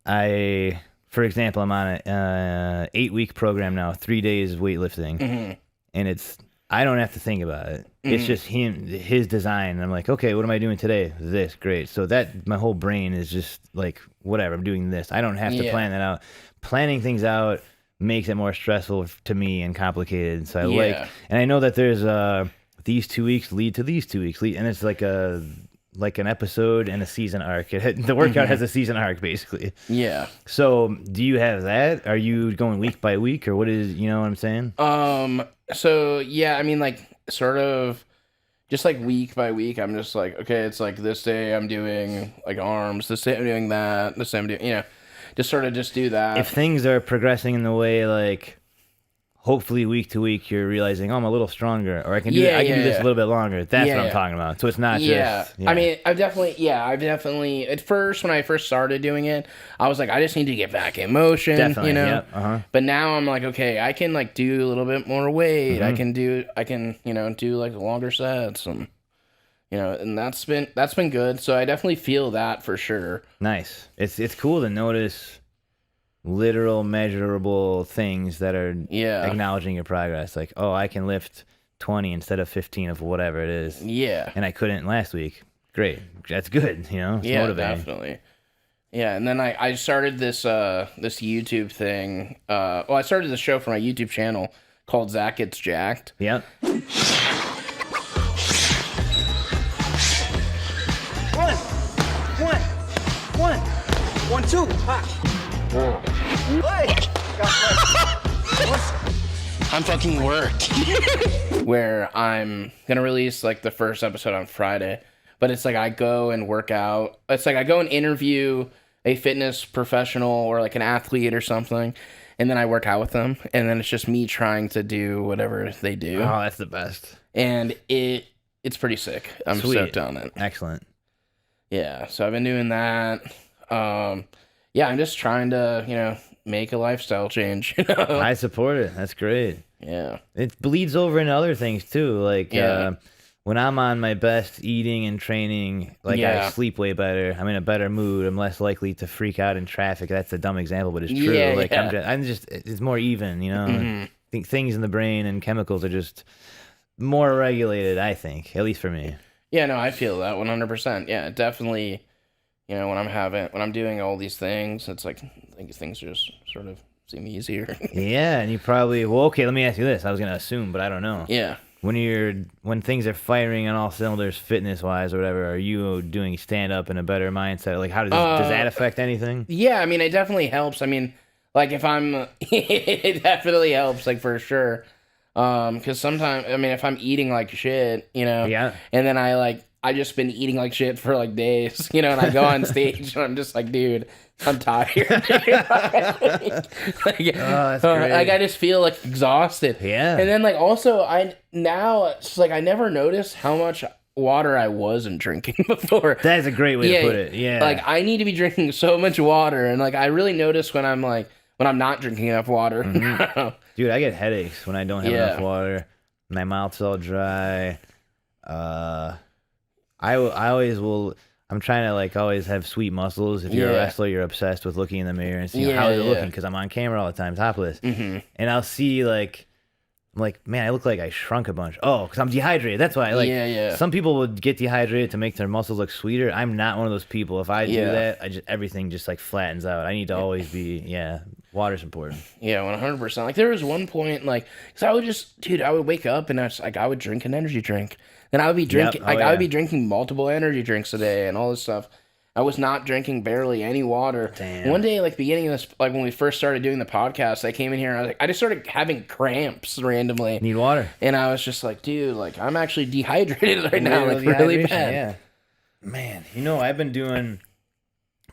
For example, I'm on an 8-week program now, 3 days weightlifting, and I don't have to think about it. It's just his design. And I'm like, okay, what am I doing today? This, great. So that my whole brain is just like, whatever, I'm doing this. I don't have to plan that out. Planning things out makes it more stressful to me and complicated. So and I know that there's these 2 weeks lead to these 2 weeks, and it's like an episode and a season arc. The workout has a season arc, basically. Yeah. So do you have that? Are you going week by week, or what is, you know what I'm saying? So yeah, I mean, like, sort of just like week by week, I'm just like, okay, it's like this day I'm doing like arms, this day I'm doing that, this day I'm doing, just sort of just do that. If things are progressing in the way, like, hopefully week to week you're realizing, oh, I'm a little stronger, or I can do this a little bit longer. That's what I'm talking about. So it's not just I mean, I've definitely at first, when I first started doing it, I was like, I just need to get back in motion. Definitely, But now I'm like, okay, I can like do a little bit more weight. I can do like longer sets, and and that's been good. So I definitely feel that for sure. Nice. It's cool to notice literal measurable things that are acknowledging your progress, like, oh, I can lift 20 instead of 15 of whatever it is, and I couldn't last week. Great, that's good. It's motivating. Definitely. And then I started this this YouTube thing. I started the show for my YouTube channel called Zach Gets Jacked. Yep. 1, 2, hot. I'm fucking worked. Where I'm gonna release like the first episode on Friday, but it's like I go and work out. It's like I go and interview a fitness professional or like an athlete or something, and then I work out with them, and then it's just me trying to do whatever they do. Oh, that's the best. And it's pretty sick. I'm stoked on it. Excellent. Yeah, so I've been doing that. I'm just trying to, make a lifestyle change. I support it. That's great. Yeah. It bleeds over into other things too. Like when I'm on my best eating and training, like I sleep way better. I'm in a better mood. I'm less likely to freak out in traffic. That's a dumb example, but it's true. I'm just it's more even, I think things in the brain and chemicals are just more regulated, I think, at least for me. Yeah, no, I feel that 100%. Yeah, definitely. When I'm doing all these things, it's like I think things just sort of seem easier. Yeah, and you probably okay. Let me ask you this. I was gonna assume, but I don't know. Yeah. When things are firing on all cylinders, fitness wise or whatever, are you doing stand up in a better mindset? Like, how does that affect anything? Yeah, I mean, it definitely helps. I mean, like if I'm, it definitely helps, like for sure. Because sometimes, I mean, if I'm eating like shit, and then I just been eating like shit for like days, and I go on stage and I'm just like, dude, I'm tired. I just feel like exhausted. Yeah. And then like also it's like I never noticed how much water I wasn't drinking before. That is a great way to put it. Yeah. Like I need to be drinking so much water, and like I really notice when I'm not drinking enough water. Dude, I get headaches when I don't have enough water. My mouth's all dry. I always will. I'm trying to like always have sweet muscles. If you're a wrestler, you're obsessed with looking in the mirror and seeing how is it looking, because I'm on camera all the time, topless, and I'll see like, I'm like, man, I look like I shrunk a bunch. Oh, because I'm dehydrated. That's why. Some people would get dehydrated to make their muscles look sweeter. I'm not one of those people. If I do that, everything just like flattens out. I need to always be water's important. Yeah, 100%. Like there was one point, like, because I would wake up and I would drink an energy drink. And I would be drinking, I would be drinking multiple energy drinks a day and all this stuff. I was not drinking barely any water. Damn. One day, like beginning of this, like when we first started doing the podcast, I came in here and I was like, I just started having cramps randomly. Need water. And I was just like, dude, like I'm actually dehydrated right now, like really bad. Yeah. Man, I've been doing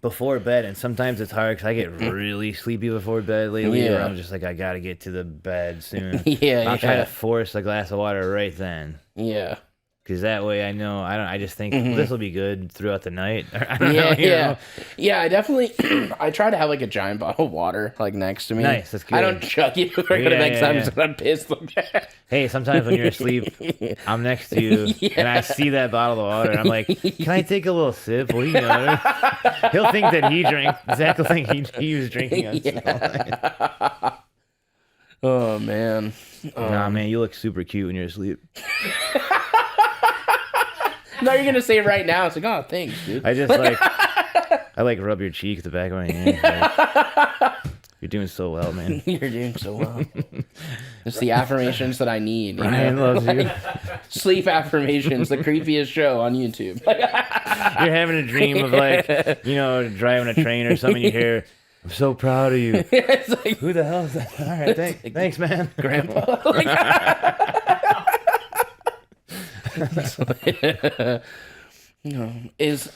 before bed, and sometimes it's hard because I get really sleepy before bed lately. Yeah. Where I'm just like, I gotta get to the bed soon. Yeah, I'll try to force a glass of water right then. Yeah. Because that way I know I just think this will be good throughout the night. I don't know, know? I definitely I try to have like a giant bottle of water like next to me. Nice, that's good. I don't chug it before I go to bed because I'm pissed. Hey, sometimes when you're asleep, I'm next to you and I see that bottle of water and I'm like, can I take a little sip? Well, he'll think that he drank. Zach will think he was drinking on Oh man. Nah, man, you look super cute when you're asleep. No, you're gonna say it right now. It's like, oh, thanks, dude. I just I rub your cheek at the back of my hand. Like, you're doing so well, man. You're doing so well. It's the affirmations that I need. Ryan loves you. Sleep affirmations, the creepiest show on YouTube. You're having a dream of driving a train or something. You hear, "I'm so proud of you." It's like, Who the hell is that? All right, thanks, man. Grandpa.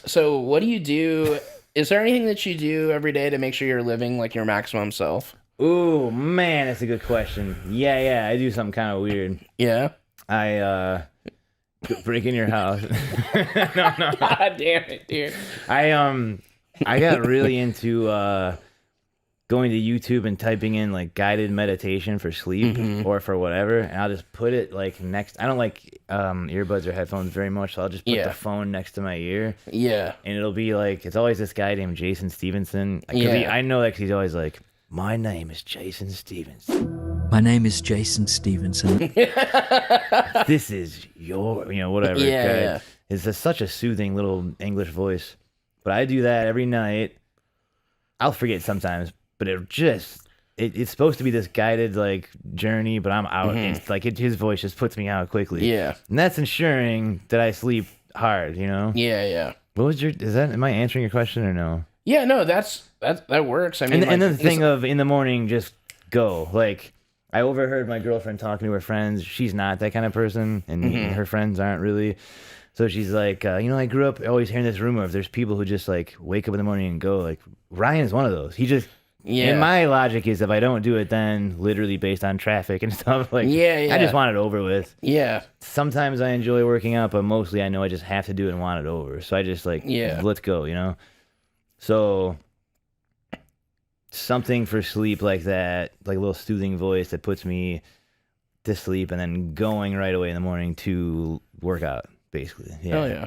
So what do you do? Is there anything that you do every day to make sure you're living like your maximum self? Ooh, man, that's a good question. Yeah, I do something kind of weird. Yeah. I break in your house. No. God damn it, dude. I got really into going to YouTube and typing in like guided meditation for sleep or for whatever, and I'll just put it like next. I don't like earbuds or headphones very much, so I'll just put the phone next to my ear. Yeah. And it'll be like, it's always this guy named Jason Stevenson. I know that 'cause he's always like, "My name is Jason Stevenson. My name is Jason Stevenson. This is your," whatever. Yeah. It's such a soothing little English voice. But I do that every night. I'll forget sometimes, but it's supposed to be this guided like journey, but I'm out. It's like his voice just puts me out quickly. Yeah. And that's ensuring that I sleep hard, Yeah. What was am I answering your question or no? Yeah, no, that works. I mean, And then the thing of in the morning, just go. Like, I overheard my girlfriend talking to her friends. She's not that kind of person, and her friends aren't really. So she's like, I grew up always hearing this rumor of there's people who just like wake up in the morning and go. Like, Ryan's one of those. He just, and my logic is if I don't do it, then literally based on traffic and stuff, like, I just want it over with. Yeah. Sometimes I enjoy working out, but mostly I know I just have to do it and want it over. So I just like, let's go, So something for sleep like that, like a little soothing voice that puts me to sleep, and then going right away in the morning to work out, basically. Yeah. Oh yeah.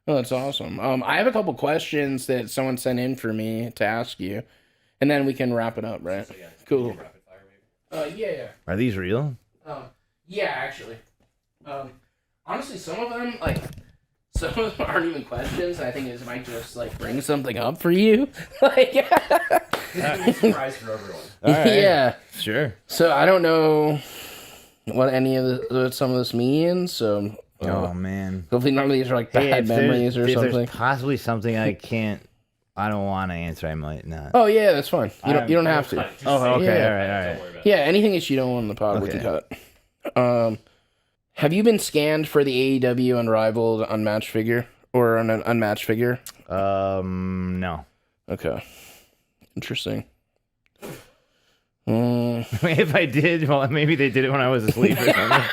Oh, that's awesome. I have a couple questions that someone sent in for me to ask you, and then we can wrap it up, right? So, cool. Rapid fire, maybe. Yeah. Are these real? Yeah, actually. Honestly, some of them aren't even questions. I think it might just like bring something up for you. Like, it's a surprise for everyone. All right. Yeah. Sure. So I don't know what some of this means. So. Oh man. Hopefully none of these are like bad memories or something. There's possibly something I don't want to answer. I might not. Oh yeah, that's fine. You don't have to. Oh, okay. Yeah. All right. Yeah, anything that you don't want in the pod, we can cut. Have you been scanned for the AEW Unrivaled Unmatched figure or an unmatched figure? No. Okay. Interesting. If I did, well, maybe they did it when I was asleep or something.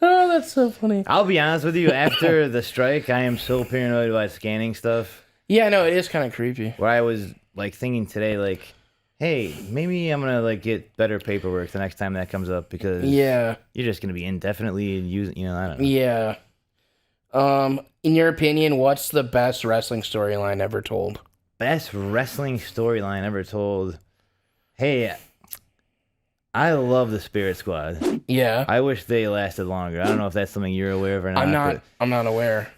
Oh, that's so funny. I'll be honest with you. After the strike, I am so paranoid about scanning stuff. Yeah, no, it is kind of creepy. Where I was like thinking today, like, hey, maybe I'm gonna like get better paperwork the next time that comes up because you're just gonna be indefinitely using. I don't know. Yeah. In your opinion, what's the best wrestling storyline ever told? Best wrestling storyline ever told. Hey, I love the Spirit Squad. Yeah. I wish they lasted longer. I don't know if that's something you're aware of or not. I'm not aware.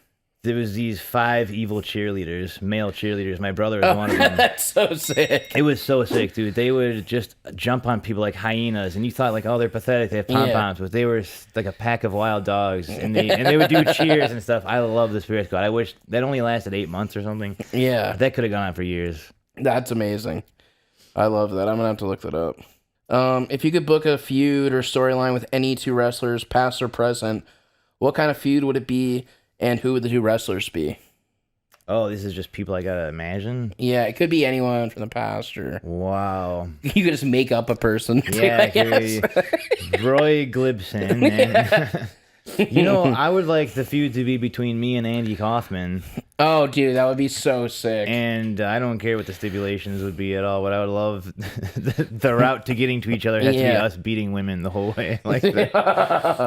there was these 5 evil cheerleaders, male cheerleaders. My brother was one of them. That's so sick. It was so sick, dude. They would just jump on people like hyenas, and you thought like, oh, they're pathetic. They have pom-poms, but they were like a pack of wild dogs, and they would do cheers and stuff. I love the Spirit Squad. I wish that only lasted 8 months or something. Yeah. That could have gone on for years. That's amazing. I love that. I'm going to have to look that up. If you could book a feud or storyline with any 2 wrestlers, past or present, what kind of feud would it be, and who would the 2 wrestlers be? Oh, this is just people I gotta imagine? Yeah, it could be anyone from the past, or... Wow. You could just make up a person, too, Yeah, I guess. Roy Glibson. And, you know, I would like the feud to be between me and Andy Kaufman. Oh, dude, that would be so sick. And I don't care what the stipulations would be at all, but I would love the route to getting to each other has to be us beating women the whole way. Like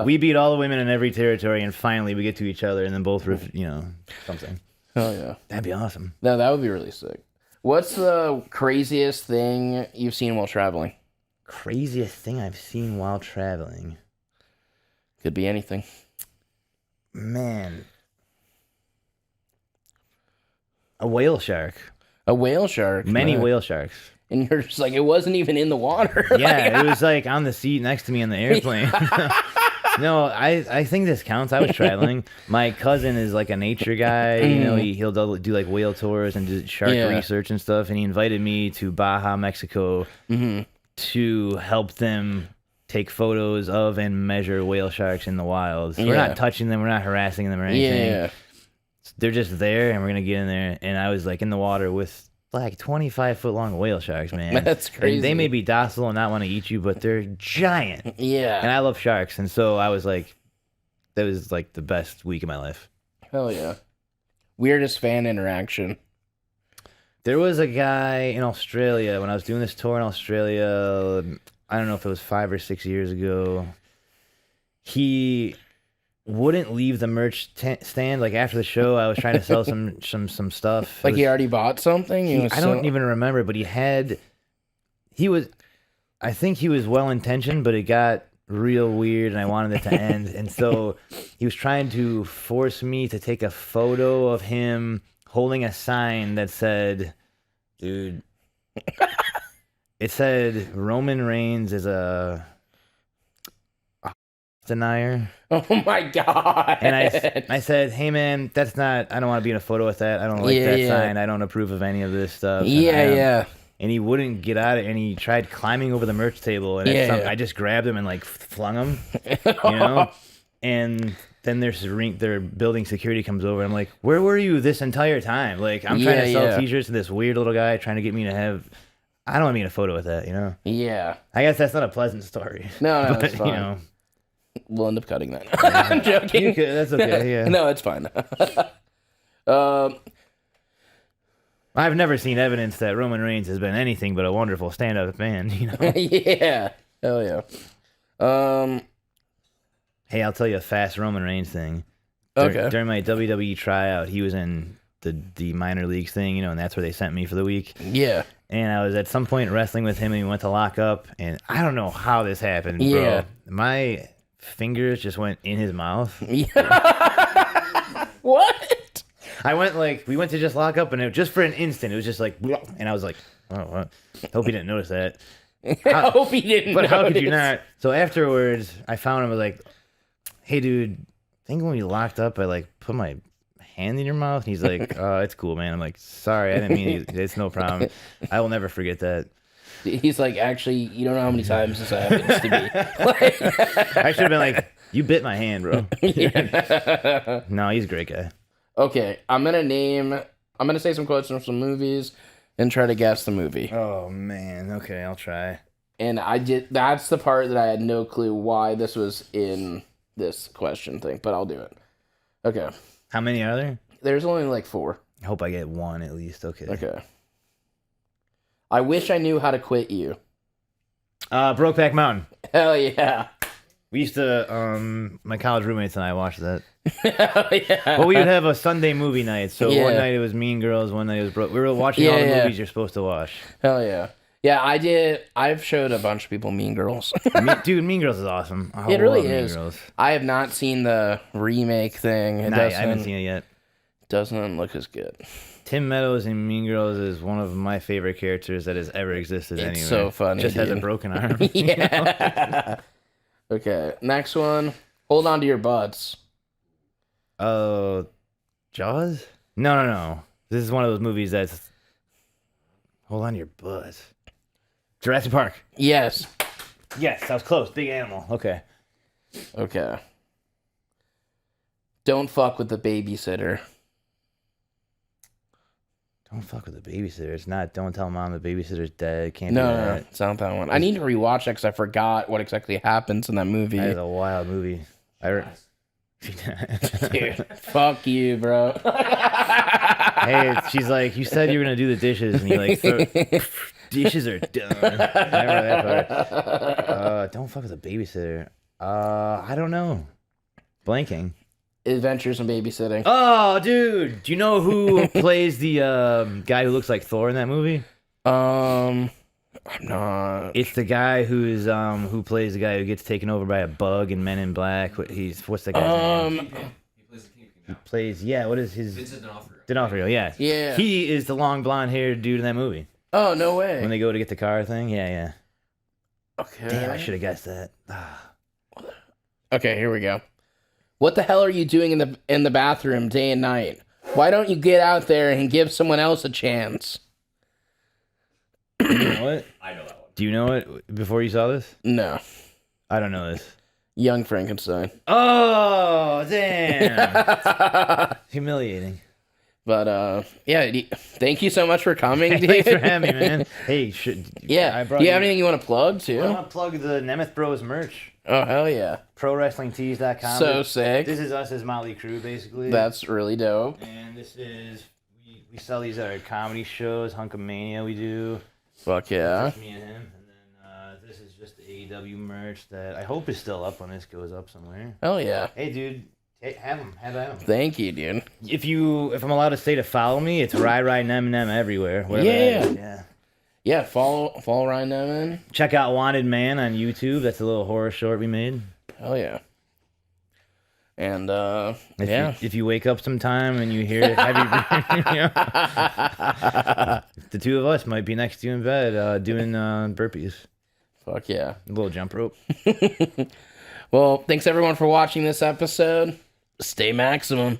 we beat all the women in every territory, and finally we get to each other, and then both, something. Oh, yeah. That'd be awesome. No, that would be really sick. What's the craziest thing you've seen while traveling? Craziest thing I've seen while traveling? Could be anything. Man. A whale shark. A whale shark? Many whale sharks. And you're just like, it wasn't even in the water. Yeah, it was like on the seat next to me on the airplane. No, I think this counts. I was traveling. My cousin is like a nature guy. You know, he'll do like whale tours and do shark research and stuff. And he invited me to Baja, Mexico to help them take photos of and measure whale sharks in the wild. So we're not touching them. We're not harassing them or anything. Yeah. They're just there, and we're going to get in there. And I was like in the water with like 25-foot long whale sharks, man. That's crazy. And they may be docile and not want to eat you, but they're giant. Yeah. And I love sharks. And so I was like, that was like the best week of my life. Hell yeah. Weirdest fan interaction. There was a guy in Australia when I was doing this tour in Australia. I don't know if it was 5 or 6 years ago. He wouldn't leave the merch stand. Like after the show, I was trying to sell some stuff. Like he already bought something? I don't even remember, but I think he was well-intentioned, but it got real weird and I wanted it to end. And so he was trying to force me to take a photo of him holding a sign that said, dude, it said Roman Reigns is a denier. Oh my God. And I said, hey man, I don't want to be in a photo with that. I don't like that sign. I don't approve of any of this stuff. Yeah. And he wouldn't get out of it, and he tried climbing over the merch table, and I just grabbed him and like flung him, And then their building security comes over, and I'm like, where were you this entire time? Like, I'm trying to sell t-shirts to this weird little guy trying to get me to have... I don't want to be in a photo with that, Yeah. I guess that's not a pleasant story. No, but, it's fine. We'll end up cutting that. I'm joking. That's okay, yeah. No, it's fine. I've never seen evidence that Roman Reigns has been anything but a wonderful stand-up man, Yeah. Hell yeah. Hey, I'll tell you a fast Roman Reigns thing. Okay. During my WWE tryout, he was in the minor leagues thing, and that's where they sent me for the week. Yeah. And I was at some point wrestling with him, and we went to lock up, and I don't know how this happened, bro. My fingers just went in his mouth. Yeah. What? We went to just lock up, and just for an instant, it was just like, and I was like, oh, what? Hope he didn't notice that. I hope he didn't But how could notice. you not? So afterwards, I found him, I was like, hey, dude, I think when we locked up, I put my hand in your mouth. And he's like, oh, it's cool, man. I'm like, sorry, I didn't mean it. It's no problem. I will never forget that. He's like, actually, you don't know how many times this happens to me. I should have been like, you bit my hand, bro. Yeah. No, he's a great guy. Okay, I'm gonna say some quotes from some movies and try to guess the movie. Oh, man. Okay, I'll try. And that's the part that I had no clue why this was in this question thing, but I'll do it. Okay. How many are there? There's only like 4. I hope I get one at least. Okay. I wish I knew how to quit you. Brokeback Mountain. Hell yeah. We used to, my college roommates and I watched that. Hell yeah. Well, we would have a Sunday movie night. So Yeah. one night it was Mean Girls, one night it was we were watching all the movies you're supposed to watch. Hell yeah. Yeah, I did. I've showed a bunch of people Mean Girls. Dude, Mean Girls is awesome. It really love is. Mean Girls. I have not seen the remake thing. I haven't seen it yet. Doesn't look as good. Tim Meadows in Mean Girls is one of my favorite characters that has ever existed anywhere. It's so funny. Just has a dude. broken arm. Yeah. Okay, next one. Hold on to your butts. Oh, Jaws? No. This is one of those movies that's... Hold on to your butts. Jurassic Park. Yes. Yes, that was close. Big animal. Okay. Okay. Don't fuck with the babysitter. Don't fuck with the babysitter. It's not. Don't tell mom the babysitter's dead. Can't do No, that. it's not that one. I need to rewatch it because I forgot what exactly happens in that movie. That is a wild movie. Dude, fuck you, bro. Hey, she's like, you said you were gonna do the dishes, and you like, dishes are done. Remember that part? Don't fuck with a babysitter. I don't know. Blanking. Adventures in Babysitting. Oh, dude, do you know who plays the guy who looks like Thor in that movie? I'm not. It's the guy who plays the guy who gets taken over by a bug in Men in Black. What's the guy's name? He plays the Kingpin. He plays, yeah. What is his? Vincent D'Onofrio. D'Onofrio, yeah. Yeah. He is the long blonde haired dude in that movie. Oh, no way. When they go to get the car thing, yeah. Okay. Damn, I should have guessed that. Okay, here we go. What the hell are you doing in the bathroom day and night? Why don't you get out there and give someone else a chance? You know what? I know that one. Do you know it before you saw this? No. I don't know this. Young Frankenstein. Oh, damn. Humiliating. But, yeah, thank you so much for coming, dude. Thanks for having me, man. Hey, Yeah. Do you have anything you want to plug, too? I want to plug the Nemeth Bros merch. Oh, hell yeah. ProWrestlingTees.com. So sick. This is us as Motley Crue, basically. That's really dope. And this is... We sell these at our comedy shows. Hunkamania we do. Fuck yeah. Just me and him. And then this is just the AEW merch that I hope is still up when this goes up somewhere. Hell yeah. Hey, dude. Have them. Have them. Thank you, dude. If I'm allowed to say to follow me, it's Ryan Nemeth everywhere. Whatever Yeah. that is. Yeah. Yeah, follow Ryan Nemeth. Check out Wanted Man on YouTube. That's a little horror short we made. Hell yeah. And If you wake up sometime and you hear heavy, the two of us might be next to you in bed doing burpees. Fuck yeah. A little jump rope. Well, thanks everyone for watching this episode. Stay maximum.